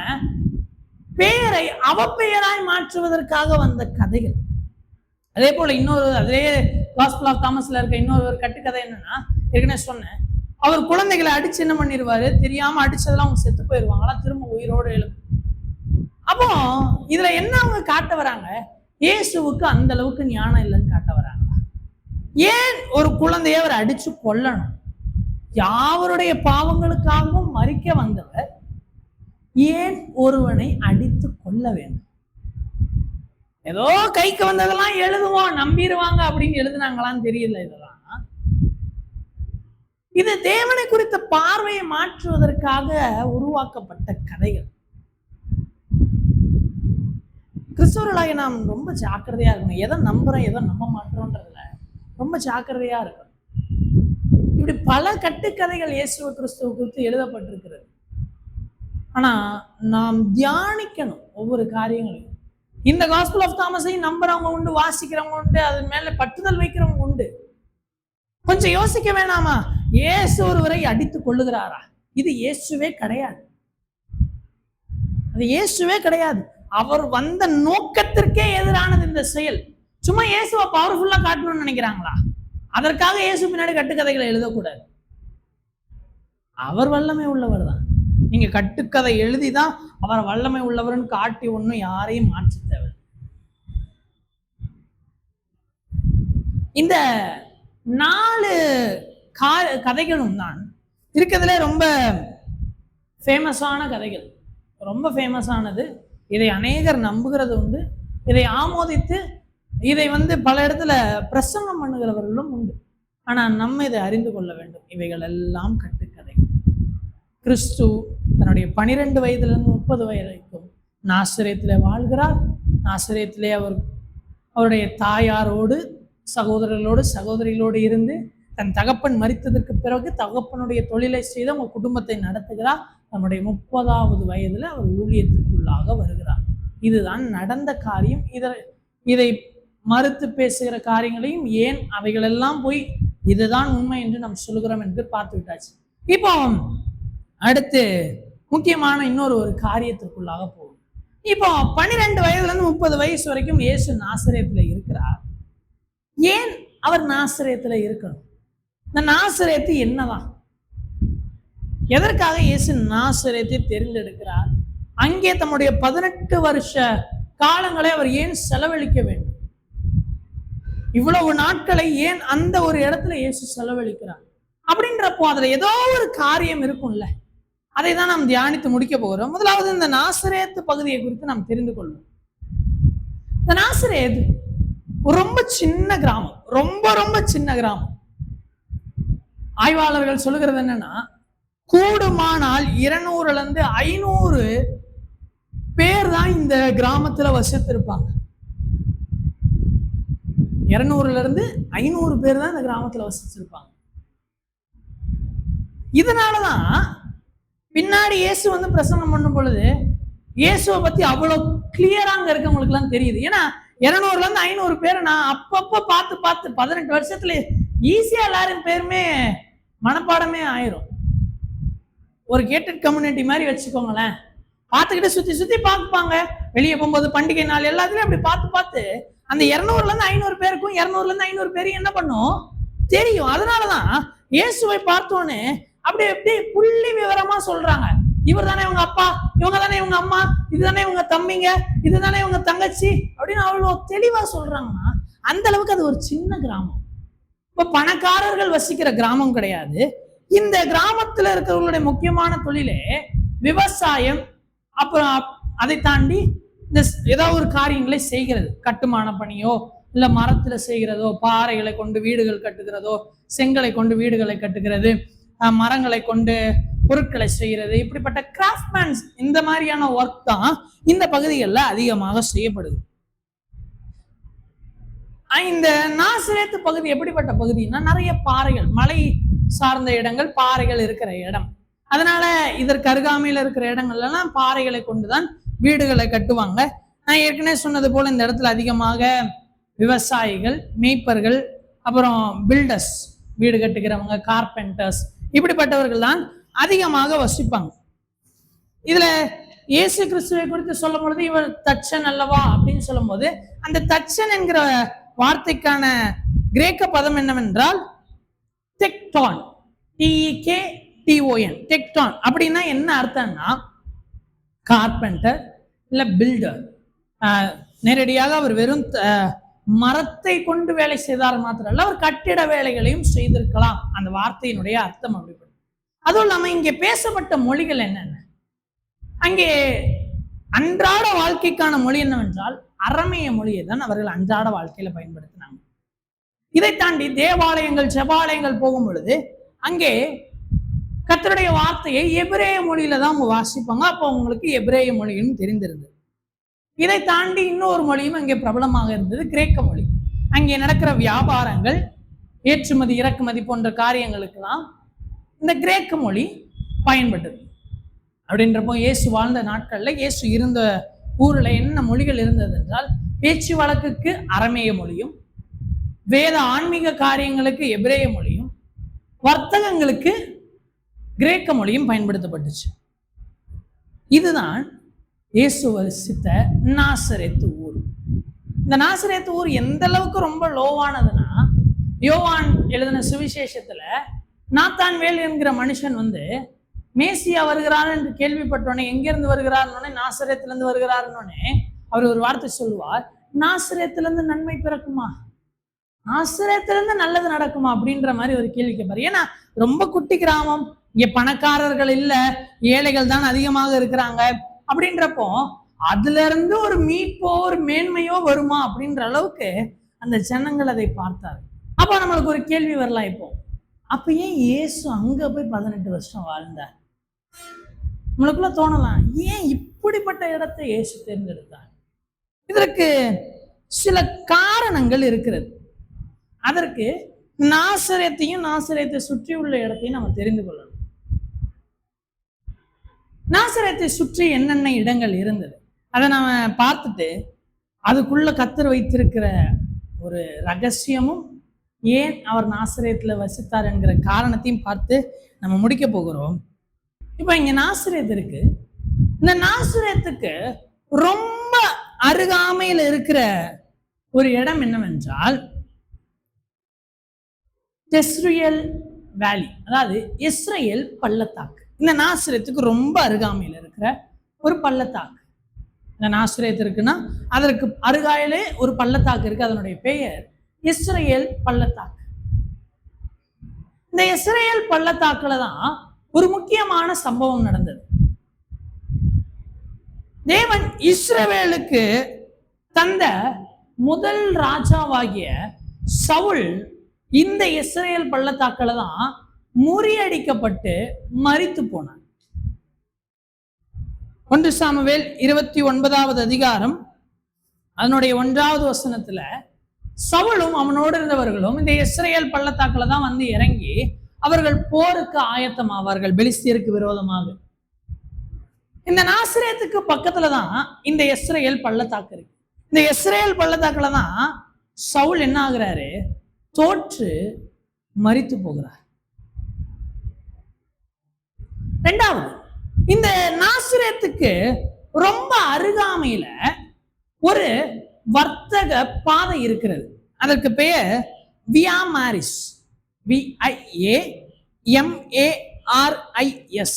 பெயரை அவப்பெயராய் மாற்றுவதற்காக வந்த கதைகள். அதே போல இன்னொரு, அதே காஸ்பல் ஆஃப் தாமஸ்ல இருக்க இன்னொரு ஒரு கட்டுக்கதை என்னன்னா, ஏற்கனவே சொன்னேன், அவர் குழந்தைகளை அடிச்சு என்ன பண்ணிடுவாரு, தெரியாம அடிச்சதெல்லாம் அவங்க செத்து போயிருவாங்களா, திரும்ப உயிரோடு எழுப்பு. அப்போ இதுல என்ன அவங்க காட்ட வராங்க, இயேசுவுக்கு அந்த அளவுக்கு ஞானம் இல்லைன்னு காட்ட வராங்களா? ஏன் ஒரு குழந்தைய அவர் அடிச்சு கொல்லணும்? யாவருடைய பாவங்களுக்காகவும் மறிக்க வந்தவர் ஏன் ஒருவனை அடித்து கொள்ள வேண்டும்? ஏதோ கைக்கு வந்ததெல்லாம் எழுதுவோம் நம்பிடுவாங்க அப்படின்னு எழுதுனாங்களான்னு தெரியல. இதெல்லாம் இது தேவனை குறித்த பார்வையை மாற்றுவதற்காக உருவாக்கப்பட்ட கதைகள். கிறிஸ்தவர்களாக நாம் ரொம்ப ஜாக்கிரதையா இருக்கணும். எதை நம்புறோம் எதை நம்ப மாட்டோம்ன்றதுல ரொம்ப ஜாக்கிரதையா இருக்கணும். இப்படி பல கட்டுக்கதைகள் இயேசுவ கிறிஸ்துவ குறித்து எழுதப்பட்டிருக்கிறது. ஆனா நாம் தியானிக்கணும் ஒவ்வொரு காரியங்களையும். இந்த காஸ்பல் ஆஃப் தாமஸையும் நம்புறவங்க உண்டு, வாசிக்கிறவங்க உண்டு, அது மேல பற்றுதல் வைக்கிறவங்க உண்டு. கொஞ்சம் யோசிக்க வேணாமா? இயேசு ஒருவரை அடித்து கொள்ளுகிறாரா? இது இயேசுவே கிடையாது. அது இயேசுவே கிடையாது. அவர் வந்த நோக்கத்திற்கே எதிரானது இந்த செயல். சும்மா இயேசுவை பவர்ஃபுல்லா காட்டணும்னு நினைக்கிறாங்களா? அதற்காக இயேசு பின்னாடி கட்டுக்கதைகளை எழுதக்கூடாது. அவர் வல்லமை உள்ளவர் தான். நீங்க கட்டுக்கதை எழுதிதான் அவர் வல்லமை உள்ளவர்னு காட்டி ஒன்னும் யாரையும் மாற்ற தேவை. இந்த 4 கதைகளும் தான் இருக்கிறதுல ரொம்ப ஃபேமஸான கதைகள். ரொம்ப ஃபேமஸானது. இதை அநேகர் நம்புகிறது உண்டு. இதை ஆமோதித்து இதை பல இடத்துல பிரசங்கம் பண்ணுகிறவர்களும் உண்டு. ஆனா நம்ம இதை அறிந்து கொள்ள வேண்டும், இவைகள் எல்லாம் கட்டுக்கதை. கிறிஸ்து தன்னுடைய 12 வயதிலிருந்து 30 வயது வரைக்கும் நாசரேத்திலே வாழ்கிறார். நாசரேத்திலே அவருடைய தாயாரோடு, சகோதரர்களோடு, சகோதரிகளோடு இருந்து தன் தகப்பன் மரித்ததற்கு பிறகு தகப்பனுடைய தொழிலை செய்து அவங்க குடும்பத்தை நடத்துகிறார். தன்னுடைய 30வது வயதுல அவர் ஊழியத்துக்குள்ளாக வருகிறார். இதுதான் நடந்த காரியம். இதை மறுத்து பேசுகிற காரியங்களையும் ஏன் அவைகளெல்லாம் போய் இதுதான் உண்மை என்று நாம் சொல்லுகிறோம் என்று பார்த்து விட்டாச்சு. இப்போ அடுத்து முக்கியமான இன்னொரு ஒரு காரியத்திற்குள்ளாக போகும். இப்போ 12 வயதுல இருந்து 30 வயசு வரைக்கும் இயேசு நாசரேத்துல இருக்கிறார். ஏன் அவர் நாசரேத்துல இருக்கணும்? இந்த நாசரேத்து என்னதான்? எதற்காக இயேசு நாசரேத்தை தேர்ந்தெடுக்கிறார்? அங்கே தம்முடைய 18 வருஷ காலங்களை அவர் ஏன் செலவழிக்க வேண்டும்? இவ்வளவு நாட்களை ஏன் அந்த ஒரு இடத்துல இயேசு செலவழிக்கிறார்? அப்படின்றப்போ அதுல ஏதோ ஒரு காரியம் இருக்கும்ல. அதை தான் நாம் தியானித்து முடிக்க போகிறோம். முதலாவது இந்த நாசரேத்து பகுதியை குறித்து நாம் தெரிந்து கொள்வோம். இந்த நாசரேத் ரொம்ப சின்ன கிராமம், ரொம்ப ரொம்ப சின்ன கிராமம். ஆய்வாளர்கள் சொல்லுகிறது என்னன்னா, கூடுமானால் 200ல இருந்து 500 பேர் தான் இந்த கிராமத்துல வசித்திருப்பாங்க. 200ல இருந்து 500 பேர் தான் இந்த கிராமத்துல வசிச்சிருப்பாங்க. இதனாலதான் பின்னாடி இயேசு பிரசங்கம் பண்ணும் பொழுது இயேசுவை பத்தி அவ்வளவு கிளியரா அங்க இருக்கவங்களுக்கு எல்லாம் தெரியுது. ஏன்னா 200ல இருந்து 500 பேரை நான் அப்பப்ப பார்த்து 18 வருஷத்துல ஈஸியா எல்லாரும் பேருமே மனப்பாடமே ஆயிரும். ஒரு கேட்டட் கம்யூனிட்டி மாதிரி வச்சுக்கோங்களேன். பார்த்துக்கிட்டு சுத்தி பார்ப்பாங்க. வெளியே போகும்போது பண்டிகை நாள் எல்லாத்துலயும் அப்படி பார்த்து அந்த 200ல இருந்து 500 பேருக்கும் 200ல இருந்து 500 பேரும் என்ன பண்ணும் தெரியும். அதனாலதான் இயேசுவை பார்த்தோன்னு அப்படி புள்ளி விவரமா சொல்றாங்க. இவர் தானே இவங்க அப்பா, இவங்க தானே இவங்க அம்மா, இதுதானே இவங்க தம்பிங்க, இதுதானே இவங்க தங்கச்சி அப்படின்னு அவ்வளவு தெளிவா சொல்றாங்கன்னா அந்த அளவுக்கு அது ஒரு சின்ன கிராமம். இப்ப பணக்காரர்கள் வசிக்கிற கிராமம் கிடையாது. இந்த கிராமத்துல இருக்கிறவங்களுடைய முக்கியமான தொழிலே விவசாயம். அப்புறம் அதை தாண்டி இந்த ஏதாவது ஒரு காரியங்களை செய்கிறது, கட்டுமான பணியோ இல்ல மரத்துல செய்கிறதோ, பாறைகளை கொண்டு வீடுகள் கட்டுகிறதோ, செங்கலை கொண்டு வீடுகளை கட்டுகிறது, மரங்களை கொண்டு பொருட்களை செய்கிறது, இப்படிப்பட்ட கிராஃப்ட்மேன்ஸ் இந்த மாதிரியான ஒர்க் தான் இந்த பகுதிகளில் அதிகமாக செய்யப்படுது. இந்த நாசரேத்து பகுதி எப்படிப்பட்ட பகுதினா, நிறைய பாறைகள், மலை சார்ந்த இடங்கள், பாறைகள் இருக்கிற இடம். அதனால இதற்கு அருகாமையில் இருக்கிற இடங்கள்ல எல்லாம் பாறைகளை கொண்டுதான் வீடுகளை கட்டுவாங்க. நான் ஏற்கனவே சொன்னது போல இந்த இடத்துல அதிகமாக விவசாயிகள், மேய்ப்பர்கள், அப்புறம் பில்டர்ஸ், வீடு கட்டுகிறவங்க, கார்பெண்டர்ஸ், இப்படிப்பட்டவர்கள் தான் அதிகமாக வசிப்பாங்க. இதுல இயேசு கிறிஸ்துவை குறித்து சொல்லும் பொழுது இவர் தச்சன் அல்லவா அப்படின்னு சொல்லும் போது அந்த தச்சன் என்கிற வார்த்தைக்கான கிரேக்க பதம் என்னவென்றால் டெக்டான், TEKTON, டெக்டான். அப்படின்னா என்ன அர்த்தம்னா கார்பெண்டர் இல்ல பில்டர். நேரடியாக அவர் வெறும் மரத்தை கொண்டு வேலை செய்தார் மாத்திரம் அல்ல, அவர் கட்டிட வேலைகளையும் செய்திருக்கலாம். அந்த வார்த்தையினுடைய அர்த்தம் அப்படிப்படும். அதுவும் இல்லாம இங்கே பேசப்பட்ட மொழிகள் என்னென்ன, அங்கே அன்றாட வாழ்க்கைக்கான மொழி என்னவென்றால் அரமேய மொழியை தான் அவர்கள் அன்றாட வாழ்க்கையில பயன்படுத்தினாங்க. இதை தாண்டி தேவாலயங்கள், செபாலயங்கள் போகும் பொழுது அங்கே கர்த்தருடைய வார்த்தையை எபிரேய மொழியில தான் அவங்க வாசிப்பாங்க. அப்போ அவங்களுக்கு எபிரேய மொழியும் தெரிந்திருந்தது. இதை தாண்டி இன்னொரு மொழியும் அங்கே பிரபலமாக இருந்தது, கிரேக்க மொழி. அங்கே நடக்கிற வியாபாரங்கள், ஏற்றுமதி இறக்குமதி போன்ற காரியங்களுக்கெல்லாம் இந்த கிரேக்க மொழி பயன்பட்டது. அப்படின்றப்போ இயேசு வாழ்ந்த நாட்கள்ல, இயேசு இருந்த ஊர்ல என்ன மொழிகள் இருந்தது என்றால், பேச்சு வழக்குக்கு அரமேய மொழியும், வேத ஆன்மீக காரியங்களுக்கு எபிரேய மொழியும், வர்த்தகங்களுக்கு கிரேக்க மொழியும் பயன்படுத்தப்பட்டுச்சு. இதுதான் இயேசு வசித்த நாசரேத்து ஊர். இந்த நாசரேத்து ஊர் எந்த அளவுக்கு ரொம்ப லோவானதுன்னா, யோவான் எழுதின சுவிசேஷத்துல நாத்தான்வேல் என்கிற மனுஷன் மேசியா வருகிறார் என்று கேள்விப்பட்டோன்னே, எங்கிருந்து வருகிறார்னோடனே நாசரேத்துல இருந்து வருகிறாருன்னொடனே அவர் ஒரு வார்த்தை சொல்லுவார், நாசரேத்துல இருந்து நன்மை பிறக்குமா, நாசரேத்துல இருந்து நல்லது நடக்குமா அப்படின்ற மாதிரி ஒரு கேள்வி கேட்பாரு. ஏன்னா ரொம்ப குட்டி கிராமம், இங்க பணக்காரர்கள் இல்ல, ஏழைகள் தான் அதிகமாக இருக்கிறாங்க. அப்படின்றப்போ அதுல இருந்து ஒரு மீட்போ ஒரு மேன்மையோ வருமா அப்படின்ற அளவுக்கு அந்த ஜனங்கள் அதை பார்த்தாரு. அப்ப நம்மளுக்கு ஒரு கேள்வி வரலாம், இப்போ அப்ப ஏன் இயேசு அங்க போய் 18 வருஷம் வாழ்ந்தார்? நம்மளுக்குள்ள தோணலாம், ஏன் இப்படிப்பட்ட இடத்தை இயேசு தேர்ந்தெடுத்தார்? இதற்கு சில காரணங்கள் இருக்கிறது. அதற்கு நாசரேத்தையும் நாசரேத்தை சுற்றி உள்ள இடத்தையும் நம்ம தெரிந்து கொள்ளணும். நாசரேத்தை சுற்றி என்னென்ன இடங்கள் இருந்தது அதை நாம பார்த்துட்டு, அதுக்குள்ள கர்த்தர் வைத்திருக்கிற ஒரு ரகசியமும், ஏன் அவர் நாசரேத்துல வசித்தார் என்கிற காரணத்தையும் பார்த்து நம்ம முடிக்க போகிறோம். இப்ப இங்க நாசரேத் இருக்கு. இந்த நாசரேத்துக்கு ரொம்ப அருகாமையில் இருக்கிற ஒரு இடம் என்னவென்றால் ஜெஸ்ரியல் வேலி, அதாவது இஸ்ரேல் பள்ளத்தாக்கு. இந்த நாசரேத்துக்கு ரொம்ப அருகாமையில் இருக்கிற ஒரு பள்ளத்தாக்கு. இந்த நாசரேத் இருக்குன்னா அதற்கு அருகாயிலே ஒரு பள்ளத்தாக்கு இருக்கு, அதனுடைய பெயர் இஸ்ரேல் பள்ளத்தாக்கு. இந்த இஸ்ரேல் பள்ளத்தாக்குல தான் ஒரு முக்கியமான சம்பவம் நடந்தது. தேவன் இஸ்ரவேலுக்கு தந்த முதல் ராஜாவாகிய சவுல் இந்த இஸ்ரேல் பள்ளத்தாக்குல தான் முறியடிக்கப்பட்டு மரித்து போனான். 1 சாமுவேல் 29வது அதிகாரம் அதனுடைய 1வது வசனத்துல சவுலும் அவனோடு இருந்தவர்களும் இந்த இஸ்ரேல் பள்ளத்தாக்குல தான் இறங்கி அவர்கள் போருக்கு ஆயத்தமாவார்கள் பெலிஸ்தியருக்கு விரோதமாக. இந்த நாசரேத்துக்கு பக்கத்துல தான் இந்த இஸ்ரேல் பள்ளத்தாக்கு இருக்கு. இந்த இஸ்ரேல் பள்ளத்தாக்குல தான் சவுல் என்ன ஆகுறாரு, தோற்று மரித்து போகிறார். ரெண்டாவது, இந்த நாசரேத்துக்கு ரொம்ப அருகாமையில ஒரு வர்த்தக பாதை இருக்கிறது. அதற்கு பெயர் வியா மாரிஸ், VIAMARIS.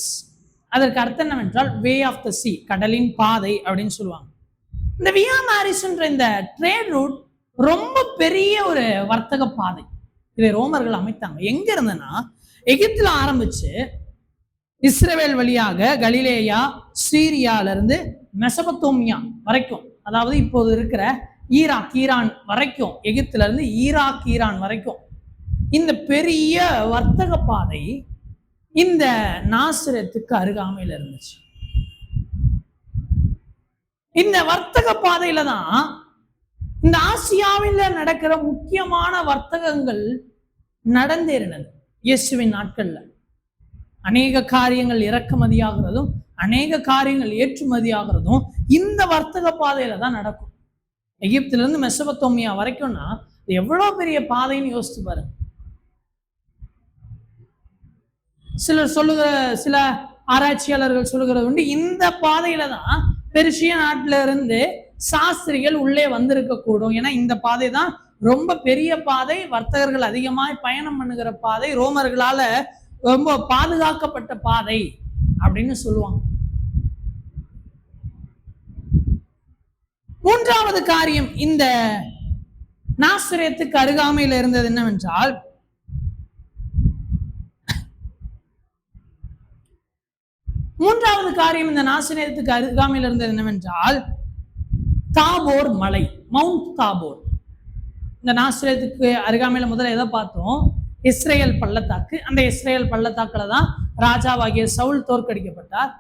அதற்கு அர்த்தம் என்னவென்றால் வே ஆஃப் த சி, கடலின் பாதை அப்படின்னு சொல்லுவாங்க. இந்த வியா மாரிஸ்ன்ற இந்த ட்ரேட் ரூட் ரொம்ப பெரிய ஒரு வர்த்தக பாதை. இதை ரோமர்கள் அமைத்தாங்க. எங்க இருந்துன்னா எகிப்துல ஆரம்பிச்சு இஸ்ரவேல் வழியாக கலிலேயா, சீரியால இருந்து மெசபத்தோமியா வரைக்கும், அதாவது இப்போது இருக்கிற ஈராக், ஈரான் வரைக்கும், எகிப்துல இருந்து ஈராக், ஈரான் வரைக்கும் இந்த பெரிய வர்த்தக பாதை இந்த நாசரேத்துக்கு அருகாமையில் இருந்துச்சு. இந்த வர்த்தக பாதையில தான் இந்த ஆசியாவில் நடக்கிற முக்கியமான வர்த்தகங்கள் நடந்தேறினது இயேசுவின் நாட்கள்ல. அநேக காரியங்கள் இறக்குமதியாகிறதும் அநேக காரியங்கள் ஏற்றுமதியாகிறதும் இந்த வர்த்தக பாதையில தான் நடக்கும். எகிப்துல இருந்து மெசபத்தோமியா வரைக்கும்னா எவ்வளவு பெரிய பாதைன்னு யோசிச்சு பாருங்க. சில ஆராய்ச்சியாளர்கள் சொல்லுகிறது உண்டு, இந்த பாதையில தான் பெர்ஷிய நாட்டில இருந்து சாஸ்திரிகள் உள்ளே வந்திருக்க கூடும். ஏன்னா இந்த பாதை தான் ரொம்ப பெரிய பாதை, வர்த்தகர்கள் அதிகமாய் பயணம் பண்ணுகிற பாதை, ரோமர்களால ரொம்ப பாதுகாக்கப்பட்ட பாதை அப்படின்னு சொல்லுவாங்க. மூன்றாவது காரியம் இந்த நாசரேத்துக்கு அருகாமையில் இருந்தது என்னவென்றால், மூன்றாவது காரியம் இந்த நாசரேத்துக்கு அருகாமையில் இருந்தது என்னவென்றால் தாபோர் மலை, மவுண்ட் தாபோர். இந்த நாசரேத்துக்கு அருகாமையில முதல்ல எதை பார்த்தோம்? இஸ்ரேல் பள்ளத்தாக்கு. அந்த இஸ்ரேல் பள்ளத்தாக்குல தான் ராஜாவாகிய சவுல் தோற்கடிக்கப்பட்டார்.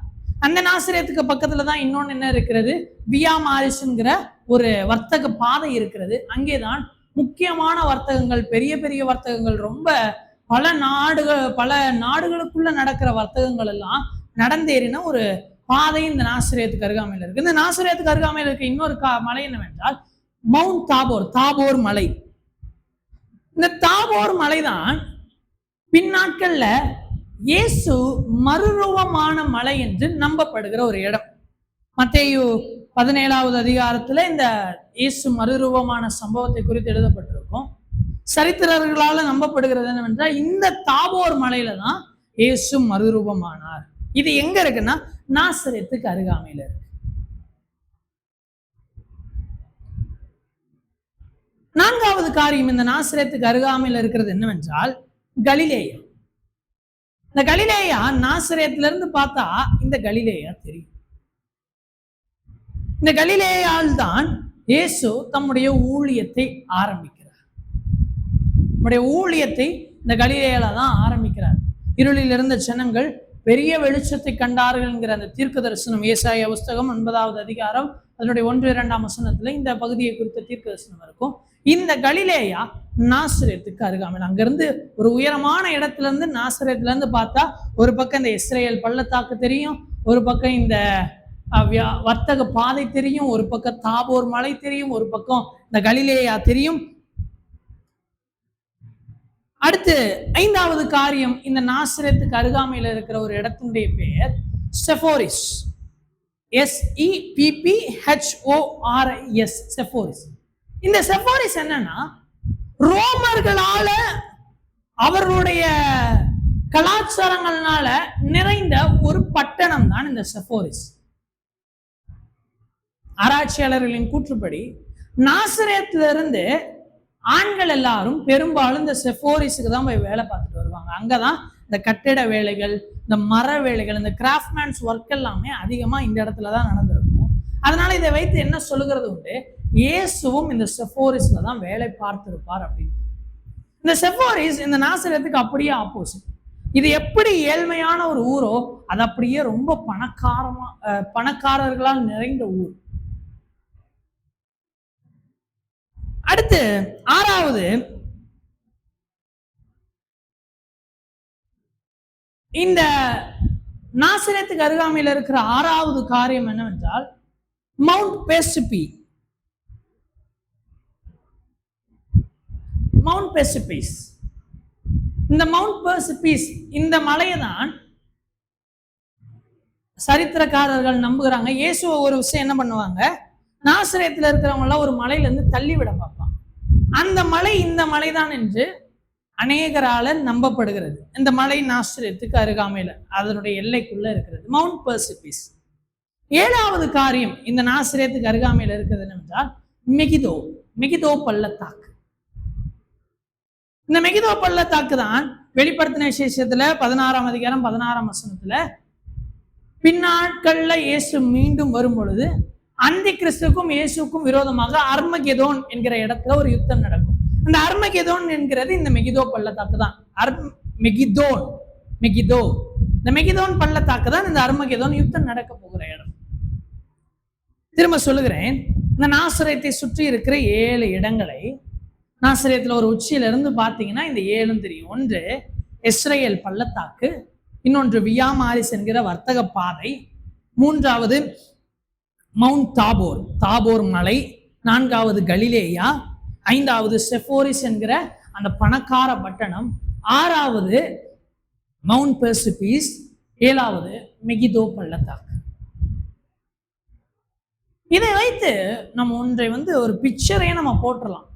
அந்த நாசரேத்துக்கு பக்கத்துல தான் இன்னொன்னு என்ன இருக்கிறது? வியா மாரிஸ்ங்கிற ஒரு வர்த்தக பாதை இருக்கிறது. அங்கேதான் முக்கியமான வர்த்தகங்கள், பெரிய பெரிய வர்த்தகங்கள், ரொம்ப பல நாடுகளுக்குள்ள நடக்கிற வர்த்தகங்கள் எல்லாம் நடந்தேறின ஒரு பாதை இந்த நாசரேத்துக்கு அருகாமையில் இருக்கு. இந்த நாசரேத்துக்கு அருகாமையில் இருக்க இன்னொரு மலை என்னவென்றால் மவுண்ட் தாபோர், தாபோர் மலை. இந்த தாபோர் மலைதான் பின்னாட்கள்ல இயேசு மறுரூபமான மலை என்று நம்பப்படுகிற ஒரு இடம். மத்தேயு 17வது அதிகாரத்துல இந்த இயேசு மறுரூபமான சம்பவத்தை குறித்து எழுதப்பட்டிருக்கும். சரித்திரர்களால நம்பப்படுகிறது என்னவென்றால் இந்த தாபோர் மலையில தான் இயேசு மறுரூபமானார். இது எங்க இருக்குன்னா நாசரேத்துக்கு அருகாமையில இருக்கு. நான்காவது காரியம் இந்த நாசரேத்துக்கு அருகாமையில் இருக்கிறது என்னவென்றால் கலிலேயா. இந்த கலிலேயா நாசரேத்துல இருந்து பார்த்தா இந்த கலிலேயா தெரியும். இந்த கலிலேயால் தான் இயேசு தம்முடைய ஊழியத்தை ஆரம்பிக்கிறார். நம்முடைய ஊழியத்தை இந்த கலிலேயால தான் ஆரம்பிக்கிறார். இருளில் இருந்த ஜனங்கள் பெரிய வெளிச்சத்தை கண்டார்கள் என்கிற அந்த தீர்க்க தரிசனம் ஏசாயா புஸ்தகம் 9வது அதிகாரம் அதனுடைய 1-2 வசனத்துல இந்த பகுதியை குறித்த தீர்க்க தரிசனம் இருக்கும். இந்த கலிலேயா நாசரேத்துக்கு அருகாமையில், அங்கிருந்து ஒரு உயரமான இடத்துல இருந்து நாசரேத்துல இருந்து பார்த்தா ஒரு பக்கம் இந்த இஸ்ரேல் பள்ளத்தாக்கு தெரியும், ஒரு பக்கம் இந்த வர்த்தக பாதை தெரியும், ஒரு பக்கம் தாபோர் மலை தெரியும், ஒரு பக்கம் இந்த கலிலேயா தெரியும். அடுத்து 5வது காரியம், இந்த நாசரேத்துக்கு அருகாமையில் இருக்கிற ஒரு இடத்தினுடைய பெயர் செஃபோரிஸ். SEPPHORIS, செஃபோரிஸ். இந்த செஃபோரிஸ் என்னன்னா ரோமர்களால அவர்களுடைய கலாச்சாரங்களால நிறைந்த ஒரு பட்டணம் தான் இந்த செஃபோரிஸ். ஆராய்ச்சியாளர்களின் கூற்றுப்படி நாசரேத்துல இருந்து ஆண்கள் எல்லாரும் பெரும்பாலும் இந்த செஃபோரிஸுக்கு தான் போய் வேலை பார்த்துட்டு வருவாங்க. அங்கதான் இந்த கட்டிட வேலைகள், இந்த மர வேலைகள், இந்த கிராஃப்ட்மேன்ஸ் ஒர்க் எல்லாமே அதிகமா இந்த இடத்துலதான் நடந்திருக்கும். அதனால இதை வைத்து என்ன சொல்லுகிறது உண்டு, இயேசுவும் இந்த செஃபோரிஸ்ல தான் வேலை பார்த்திருப்பார் அப்படின்னு. இந்த செஃபோரிஸ் இந்த நாசரேத்துக்கு அப்படியே ஆப்போசிட். இது எப்படி ஏழ்மையான ஒரு ஊரோ அது அப்படியே ரொம்ப பணக்காரர்களால் நிறைந்த ஊர். அடுத்து 6வது, இந்த நாசரேத்துக்கு அருகாமையில் இருக்கிற 6வது காரியம் என்னவென்றால் மவுண்ட் பெர்சிபி. மவுண்ட் பெர்சிபிஸ், இந்த மவுண்ட் பெர்சிபிஸ் இந்த மலையை தான் சரித்திரக்காரர்கள் நம்புகிறாங்க. இயேசுவை ஒரு விஷயம் என்ன பண்ணுவாங்க, நாசரேத்துல இருக்கிறவங்க எல்லாம் ஒரு மலையில இருந்து தள்ளி விட பார்ப்பாங்க. அந்த மலை இந்த மலைதான் என்று அநேகரால நம்பப்படுகிறது. இந்த மலை நாசரேத்துக்கு அருகாமையில அதனுடைய எல்லைக்குள்ள இருக்கிறது, மவுண்ட் பெர்சிபிஸ். 7வது காரியம் இந்த நாசரேத்துக்கு அருகாமையில இருக்கிறது என்னவென்றால் மெகிதோ பள்ளத்தாக்கு. இந்த மெகிதோ பள்ளத்தாக்கு தான் வெளிப்படுத்தின விசேஷத்துல 16ஆம் அதிகாரம் 16ஆம் வசனத்துல பின்னாட்கள்ல இயேசு மீண்டும் வரும் பொழுது அந்தி கிறிஸ்துக்கும் இயேசுக்கும் விரோதமாக அர்மகெதோன் என்கிற இடத்துல ஒரு யுத்தம் நடக்கும். அந்த அர்மகெதோன் என்கிறது இந்த மெகிதோ பள்ளத்தாக்கு தான். இந்த மெகிதோன் பள்ளத்தாக்கு தான் இந்த அர்மகெதோன் யுத்தம் நடக்க போகிற இடம். திரும்ப சொல்லுகிறேன், இந்த நாசரேத்தை சுற்றி இருக்கிற 7 இடங்களை நாசரேத்துல ஒரு உச்சியில இருந்து பார்த்தீங்கன்னா இந்த 7 தெரியும். 1 இஸ்ரேல் பள்ளத்தாக்கு, இன்னொன்று வியா மாரிஸ் என்கிற வர்த்தக பாதை, மூன்றாவது மவுண்ட் தாபோர், தாபோர் மலை, நான்காவது கலிலேயா, ஐந்தாவது செஃபோரிஸ் என்கிற அந்த பணக்கார பட்டணம், ஆறாவது மவுண்ட் பெர்சிபீஸ், ஏழாவது மெகிதோ பள்ளத்தாக்கு. இதை வைத்து நம்ம ஒன்றை ஒரு பிக்சரையே நம்ம போட்டுடலாம்.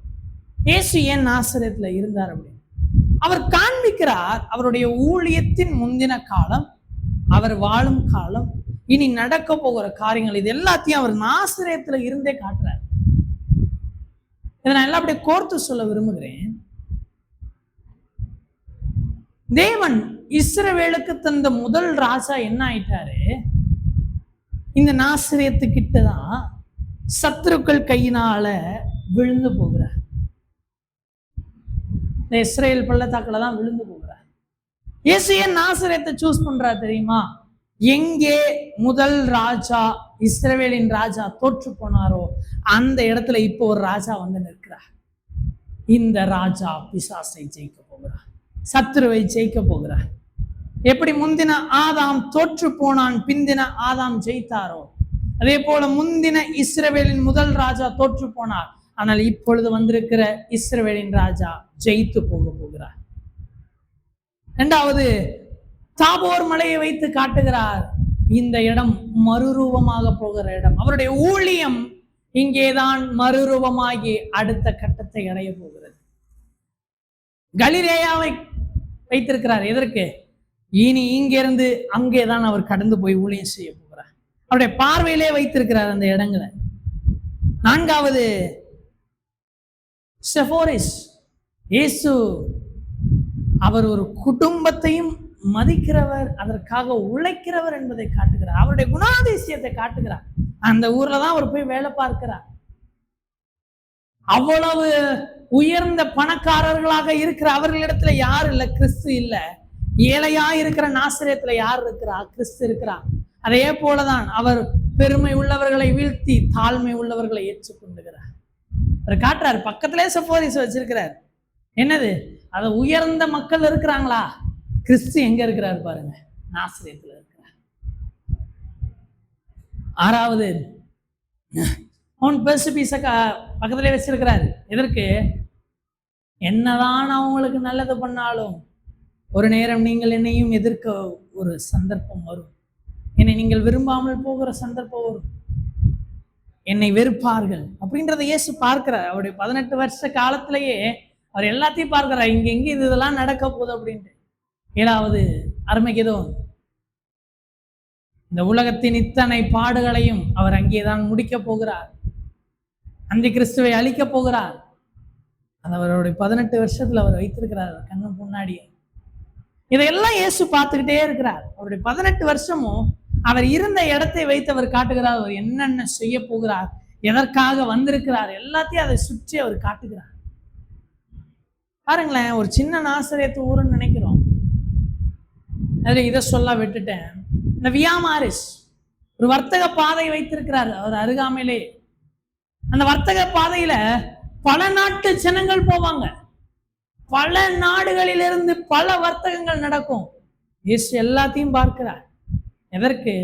இயேசு ஏன் நாசரேத்துல இருந்தார் அப்படின்னு அவர் காண்பிக்கிறார். அவருடைய ஊழியத்தின் முந்தின காலம், அவர் வாழும் காலம், இனி நடக்க போகிற காரியங்கள், இது எல்லாத்தையும் அவர் நாசரேத்துல இருந்தே காட்டுறார். இதை நான் எல்லாம் அப்படியே கோர்த்து சொல்ல விரும்புகிறேன். தேவன் இஸ்ரவேலுக்கு தந்த முதல் ராஜா என்ன ஆயிட்டாரு? இந்த நாசரேத்து கிட்டதான் சத்துருக்கள் கையினால விழுந்து போகிறார். இந்த இஸ்ரேல் பள்ளத்தாக்குல தான் விழுந்து போகிறார். இயேசு ஏன் நாசரேத்தை சூஸ் பண்றார் தெரியுமா? எங்கே முதல் ராஜா, இஸ்ரவேலின் ராஜா தோற்று போனாரோ அந்த இடத்துல இப்போ ஒரு ராஜா நிற்கிறார். இந்த ராஜா பிசாசை ஜெயிக்க போகிறார், சத்துருவை ஜெயிக்க போகிறார். எப்படி முந்தின ஆதாம் தோற்று போனான், பிந்தின ஆதாம் ஜெயித்தாரோ, அதே போல முந்தின இஸ்ரவேலின் முதல் ராஜா தோற்று போனார், ஆனால் இப்பொழுது வந்திருக்கிற இஸ்ரவேலின் ராஜா ஜெயித்து போகிறார். இரண்டாவது தாபோர் மலையை வைத்து காட்டுகிறார். இந்த இடம் மறுரூபமாக போகிற இடம். அவருடைய ஊழியம் இங்கேதான் மறுரூபமாகி அடுத்த கட்டத்தை அடைய போகிறது. கலிலேயாவை வைத்திருக்கிறார். எதற்கு? இனி இங்கிருந்து அங்கேதான் அவர் கடந்து போய் ஊழியம் செய்ய போகிறார். அவருடைய பார்வையிலே வைத்திருக்கிறார் அந்த இடங்களை. நான்காவது செஃபோரிஸ். இயேசு அவர் ஒரு குடும்பத்தையும் மதிக்கிறவர், அதற்காக உழைக்கிறவர் என்பதை காட்டுகிறார். அவருடைய குணாதிசயத்தை காட்டுகிறார். அந்த ஊர்ல தான் அவர் போய் வேலை பார்க்கிறார். அவ்வளவு உயர்ந்த பணக்காரர்களாக இருக்கிற அவர்களிடத்துல யார் இல்ல? கிறிஸ்து இல்ல. ஏழையா இருக்கிற நாசரேத்துல யார் இருக்கிறா? கிறிஸ்து இருக்கிறார். அதே போலதான் அவர் பெருமை உள்ளவர்களை வீழ்த்தி தாழ்மை உள்ளவர்களை ஏற்றுக்கொண்டுகிறார். அவர் காட்டுறார். பக்கத்திலே செஃபோரிஸ் வச்சிருக்கிறார். என்னது? அது உயர்ந்த மக்கள் இருக்கிறாங்களா? கிறிஸ்து எங்க இருக்கிறார் பாருங்க, நாசரேத்துல இருக்கிறார். ஆறாவது மவுண்ட் பெர்சிபீஸ பக்கத்திலே வச்சிருக்கிறார். எதற்கு? என்னதான் அவங்களுக்கு நல்லது பண்ணாலும் ஒரு நேரம் நீங்கள் என்னையும் எதிர்க்க ஒரு சந்தர்ப்பம் வரும். என்னை நீங்கள் விரும்பாமல் போகிற சந்தர்ப்பம் வரும். என்னை வெறுப்பார்கள் அப்படின்றத இயேசு பார்க்கிறார். அவருடைய 18 வருஷ காலத்திலேயே அவர் எல்லாத்தையும் பார்க்கிறார். இங்க எங்க இதெல்லாம் நடக்க போகுது அப்படின்ட்டு. ஏழாவது அர்மகெதோன். இந்த உலகத்தின் இத்தனை பாடுகளையும் அவர் அங்கேதான் முடிக்க போகிறார். அந்த கிறிஸ்துவை அழிக்க போகிறார். அது அவருடைய 18 வருஷத்துல அவர் வைத்திருக்கிறார் கண்ணு முன்னாடியே. இதையெல்லாம் இயேசு பார்த்துக்கிட்டே இருக்கிறார். அவருடைய 18 வருஷமும் அவர் இருந்த இடத்தை வைத்து அவர் காட்டுகிறார். அவர் என்னென்ன செய்ய போகிறார், எதற்காக வந்திருக்கிறார், எல்லாத்தையும் அதை சுற்றி அவர் காட்டுகிறார். பாருங்களேன், ஒரு சின்ன நாசரேத்து ஊருன்னு நினைக்கிறோம். அதுல இதை சொல்ல விட்டுட்டேன். இந்த வியா மாரிஸ் ஒரு வர்த்தக பாதை வைத்திருக்கிறார் அவர் அருகாமையிலே. அந்த வர்த்தக பாதையில பல நாட்டு ஜனங்கள் போவாங்க. பல நாடுகளிலிருந்து பல வர்த்தகங்கள் நடக்கும். இயேசு எல்லாத்தையும் பார்க்கிறார். எதற்கு?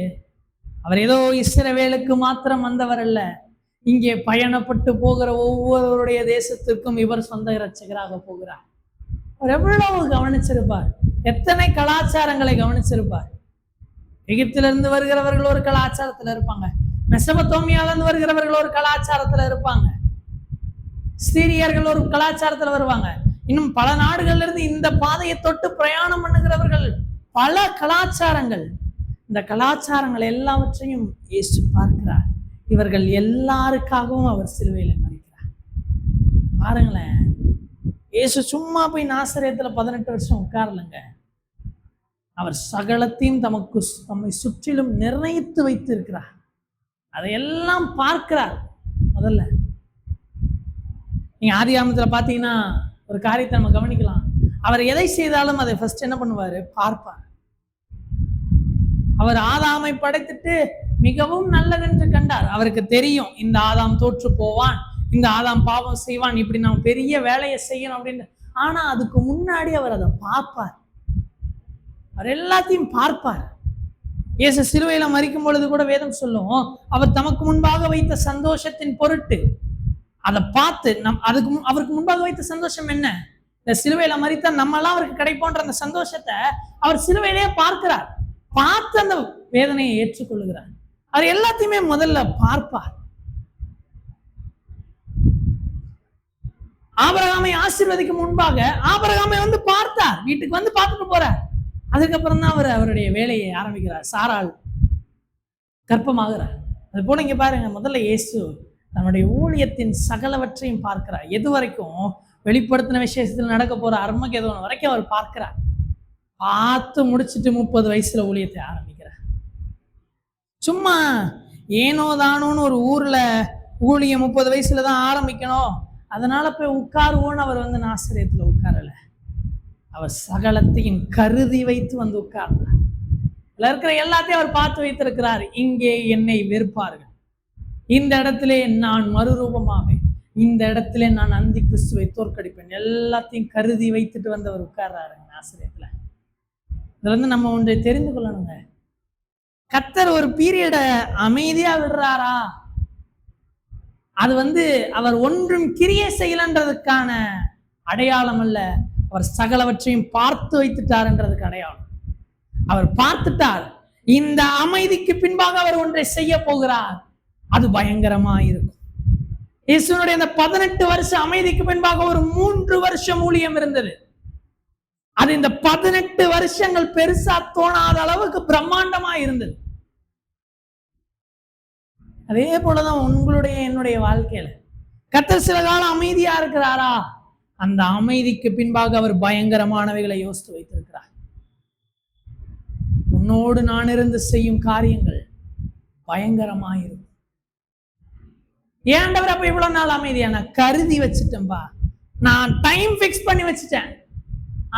அவர் ஏதோ இஸ்ரவேலுக்கு மாத்திரம் வந்தவர் அல்ல. இங்கே பயணப்பட்டு போகிற ஒவ்வொருவருடைய தேசத்திற்கும் இவர் சொந்த இரட்சகராக போகிறார். அவர் எவ்வளவு கவனிச்சிருப்பார், எத்தனை கலாச்சாரங்களை கவனிச்சிருப்பார். எகிப்திலிருந்து வருகிறவர்கள் ஒரு கலாச்சாரத்துல இருப்பாங்க, மெசபத்தோமியால இருந்து வருகிறவர்கள் ஒரு கலாச்சாரத்துல இருப்பாங்க, சீரியர்கள் ஒரு கலாச்சாரத்துல வருவாங்க. இன்னும் பல நாடுகள்ல இருந்து இந்த பாதையை தொட்டு பிரயாணம் பண்ணுகிறவர்கள், பல கலாச்சாரங்கள். இந்த கலாச்சாரங்கள் எல்லாவற்றையும் இயேசு பார்க்கிறார். இவர்கள் எல்லாருக்காகவும் அவர் சிலுவையில மரிக்கிறார். பாருங்களேன், இயேசு சும்மா போய் நாசரேத்துல 18 வருஷம் உட்காரலங்க. அவர் சகலத்தையும் தம்மை சுற்றிலும் நிர்ணயித்து வைத்து இருக்கிறார். அதையெல்லாம் பார்க்கிறார். முதல்ல நீங்க ஆதியாகமத்துல பாத்தீங்கன்னா ஒரு காரியத்தை நம்ம கவனிக்கலாம். அவர் எதை செய்தாலும் அதை ஃபர்ஸ்ட் என்ன பண்ணுவாரு? பார்ப்பார். அவர் ஆதாமை படைத்துட்டு மிகவும் நல்லதென்று கண்டார். அவருக்கு தெரியும் இந்த ஆதாம் தோற்று போவான், இந்த ஆதாம் பாவம் செய்வான், இப்படி நம்ம பெரிய வேலையை செய்யணும் அப்படின்னு. ஆனா அதுக்கு முன்னாடி அவர் அதை பார்ப்பார். அவர் எல்லாத்தையும் பார்ப்பார். இயேசு சிலுவையில மரிக்கும் பொழுது கூட வேதம் சொல்லும், அவர் தமக்கு முன்பாக வைத்த சந்தோஷத்தின் பொருட்டு அதை பார்த்து அவருக்கு முன்பாக வைத்த சந்தோஷம் என்ன? இந்த சிலுவையில மரித்தா நம்ம எல்லாம் அவருக்கு கிடைப்போன்ற அந்த சந்தோஷத்தை அவர் சிலுவையிலேயே பார்க்கிறார். பார்த்து அந்த வேதனையை ஏற்றுக்கொள்கிறார். அவர் எல்லாத்தையுமே முதல்ல பார்ப்பார். ஆபிரகாமை ஆசீர்வதிக்கும் முன்பாக ஆபிரகாமை வந்து பார்த்தார், வீட்டுக்கு வந்து பார்த்துட்டு போறார். அதுக்கப்புறம் தான் அவர் அவருடைய வேலையை ஆரம்பிக்கிறார். சாராள் கர்ப்பமாகிறார். அது போல இங்க பாருங்க, முதல்ல இயேசு தன்னுடைய ஊழியத்தின் சகலவற்றையும் பார்க்கிறார். எது வரைக்கும்? வெளிப்படுத்தின விசேஷத்தில் நடக்க போற அர்மகேதோன் வரைக்கும் அவர் பார்க்கிறார். பார்த்து முடிச்சுட்டு 30 வயசுல ஊழியத்தை ஆரம்பிக்கிறார். சும்மா ஏனோ தானோன்னு ஒரு ஊர்ல ஊழியம் 30 வயசுலதான் ஆரம்பிக்கணும், அதனால போய் உட்காருவோன்னு அவர் வந்து நாசரேத்துல உட்காரல. அவர் சகலத்தையும் கருதி வைத்து வந்து உட்கார்ந்தார். இருக்கிற எல்லாத்தையும் அவர் பார்த்து வைத்திருக்கிறார். இங்கே என்னை வெறுப்பார்கள், இந்த இடத்திலே நான் மறுரூபமாவேன், இந்த இடத்திலே நான் அந்தி கிறிஸ்துவை தோற்கடிப்பேன், எல்லாத்தையும் கருதி வைத்துட்டு வந்து அவர் உட்கார்றாருங்க ஆசிரியத்துல. இதுல இருந்து நம்ம ஒன்றை தெரிந்து கொள்ளணுங்க. கர்த்தர் ஒரு பீரியட அமைதியா விடுறாரா, அது வந்து அவர் ஒன்றும் கிரியை செய்யலன்றதுக்கான அடையாளம் அல்ல, அவர் சகலவற்றையும் பார்த்து வைத்துட்டார்ன்றதுக்கு அடையாளம். அவர் பார்த்துட்டார், இந்த அமைதிக்கு பின்பாக அவர் ஒன்றை செய்ய போகிறார், அது பயங்கரமா இருக்கும். இயேசுனுடைய அந்த 18 வருஷ அமைதிக்கு பின்பாக ஒரு 3 வருஷம் ஊழியம் இருந்தது. அது இந்த 18 வருஷங்கள் பெருசா தோணாத அளவுக்கு பிரம்மாண்டமா இருந்தது. அதே போலதான் உங்களுடைய என்னுடைய வாழ்க்கையில கர்த்தர் சில காலம் அமைதியா இருக்கிறாரா, அந்த அமைதிக்கு பின்பாக அவர் பயங்கரமானவைகளை யோசித்து வைத்திருக்கிறார். உன்னோடு நான் இருந்து செய்யும் காரியங்கள் பயங்கரமாயிருக்கும். ஏன்டவர் அப்ப இவ்வளவு நாள் அமைதியா? நான் கருதி வச்சுட்டேன்பா, நான் டைம் பிக்ஸ் பண்ணி வச்சுட்டேன்.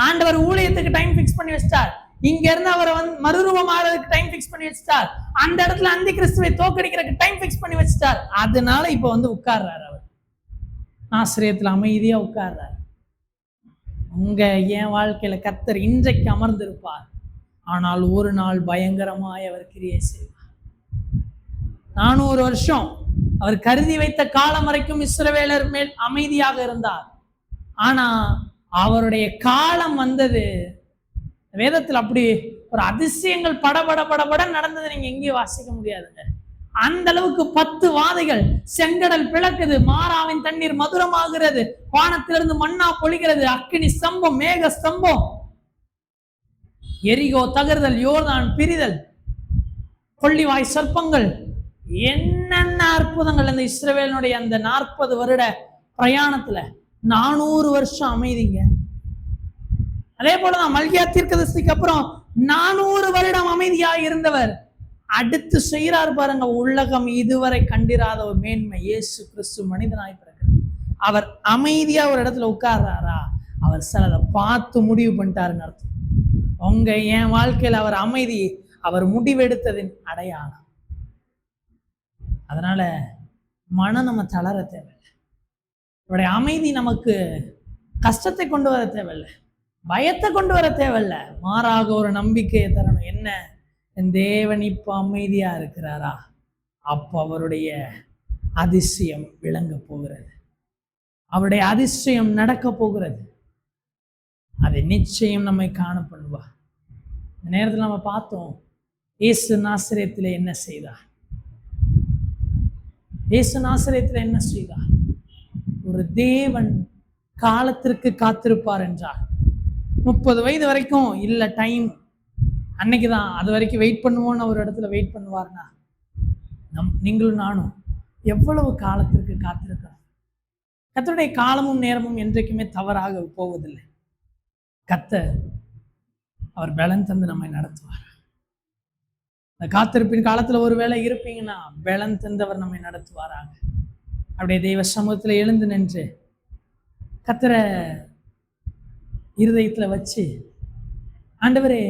ஆண்டவர் ஊழியத்துக்கு டைம் பிக்ஸ் பண்ணி வச்சிட்டார், இங்க இருந்து அவரை வந்து மறுரூபம் ஆகிறதுக்கு டைம் பிக்ஸ் பண்ணி வச்சிட்டார், அந்த இடத்துல அந்தி கிறிஸ்துவை தோக்கடிக்கிறதுக்கு டைம் பிக்ஸ் பண்ணி வச்சிட்டார். அதனால இப்ப வந்து உட்கார்றாரு, அவர் ஆசிரியத்துல அமைதியா உட்கார்றாரு. உங்க என் வாழ்க்கையில கர்த்தர் இன்றைக்கு அமர்ந்திருப்பார், ஆனால் ஒரு நாள் பயங்கரமாய் அவர் கிரியை செய்வார். 400 வருஷம் அவர் கருதி வைத்த காலம் வரைக்கும் இஸ்ரவேலர் மேல் அமைதியாக இருந்தார். ஆனா அவருடைய காலம் வந்தது, வேதத்தில் அப்படி ஒரு அதிசயங்கள் படபட நடந்தது நீங்க எங்கேயும் வாசிக்க முடியாதுங்க. அந்த அளவுக்கு 10 வாதைகள், செங்கடல் பிளக்குது, மாறாவின் தண்ணீர் மதுரமாகிறது, வானத்திலிருந்து மண்ணா பொழிகிறது, அக்கினி ஸ்தம்பம், மேக ஸ்தம்பம், எரிகோ தகர்தல், யோர்தான் பிரிதல், கொள்ளிவாய் சர்ப்பங்கள், என்னென்ன அற்புதங்கள். அந்த இஸ்ரவேலினுடைய அந்த 40 வருட பிரயாணத்துல 400 வருஷம் அமைதிங்க. அதே போலதான் மல்கியா தீர்க்கதரிசிக்கு அப்புறம் 400 வருடம் அமைதியா இருந்தவர் அடுத்து செய்யறாரு பாருங்க. உலகம் இதுவரை கண்டிராத ஒரு மேன்மை, இயேசு கிறிஸ்து மனிதனாய் பிறகு அவர் அமைதியா ஒரு இடத்துல உட்கார்றாரா, அவர் சிலதை பார்த்து முடிவு பண்ணிட்டாருன்னு அர்த்தம். உங்க என் வாழ்க்கையில அவர் அமைதி, அவர் முடிவெடுத்ததின் அடையாளம். அதனால மனம் நம்ம தளர தேவையில்லை, இவருடைய அமைதி நமக்கு கஷ்டத்தை கொண்டு வர தேவையில்லை, பயத்தை கொண்டு வர தேவையில்லை, மாறாக ஒரு நம்பிக்கையை தரணும். என்ன, என் தேவன் இப்ப அமைதியா இருக்கிறாரா, அப்போ அவருடைய அதிசயம் விளங்க போகிறது, அவருடைய அதிசயம் நடக்க போகிறது, அதை நிச்சயம் நம்மை காணப்படுவா. இந்த நேரத்தில் நம்ம பார்த்தோம் இயேசு நாசரேத்திலே என்ன செய்தார். இயேசு நாசரேத்திலே என்ன செய்தார்? ஒரு தேவன் காலத்திற்கு காத்திருப்பார் என்றார். 30 வயது வரைக்கும் இல்ல டைம் அன்னைக்குதான், அது வரைக்கும் வெயிட் பண்ணுவோன்னு ஒரு இடத்துல வெயிட் பண்ணுவார்னா, நீங்களும் நானும் எவ்வளவு காலத்திற்கு காத்திருக்கிறோம். கர்த்தருடைய காலமும் நேரமும் என்றைக்குமே தவறாக போவதில்லை. கர்த்தர் அவர் பலன் தந்து நம்மை நடத்துவார். இந்த காத்திருப்பின் காலத்துல ஒரு வேளை இருப்பீங்கன்னா பலன் தந்தவர் நம்மை நடத்துவாராங்க. அப்படியே தெய்வ சமூகத்துல எழுந்து நின்று கர்த்தரை இருதயத்துல வச்சு, ஆண்டவரே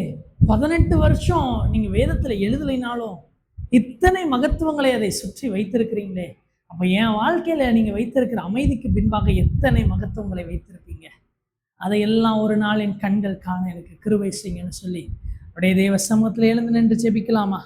18 வருஷம் நீங்க வேதத்துல எழுதலைனாலும் இத்தனை மகத்துவங்களை அதை சுற்றி வைத்திருக்கிறீங்களே, அப்ப என் வாழ்க்கையில நீங்க வைத்திருக்கிற அமைதிக்கு பின்பாக எத்தனை மகத்துவங்களை வைத்திருப்பீங்க, அதையெல்லாம் ஒரு நாள் என் கண்கள் காண எனக்கு கிருபை செய்யுங்கன்னு சொல்லி அப்படியே தேவ சமூகத்தில் எழுந்து நின்று ஜெபிக்கலாமா?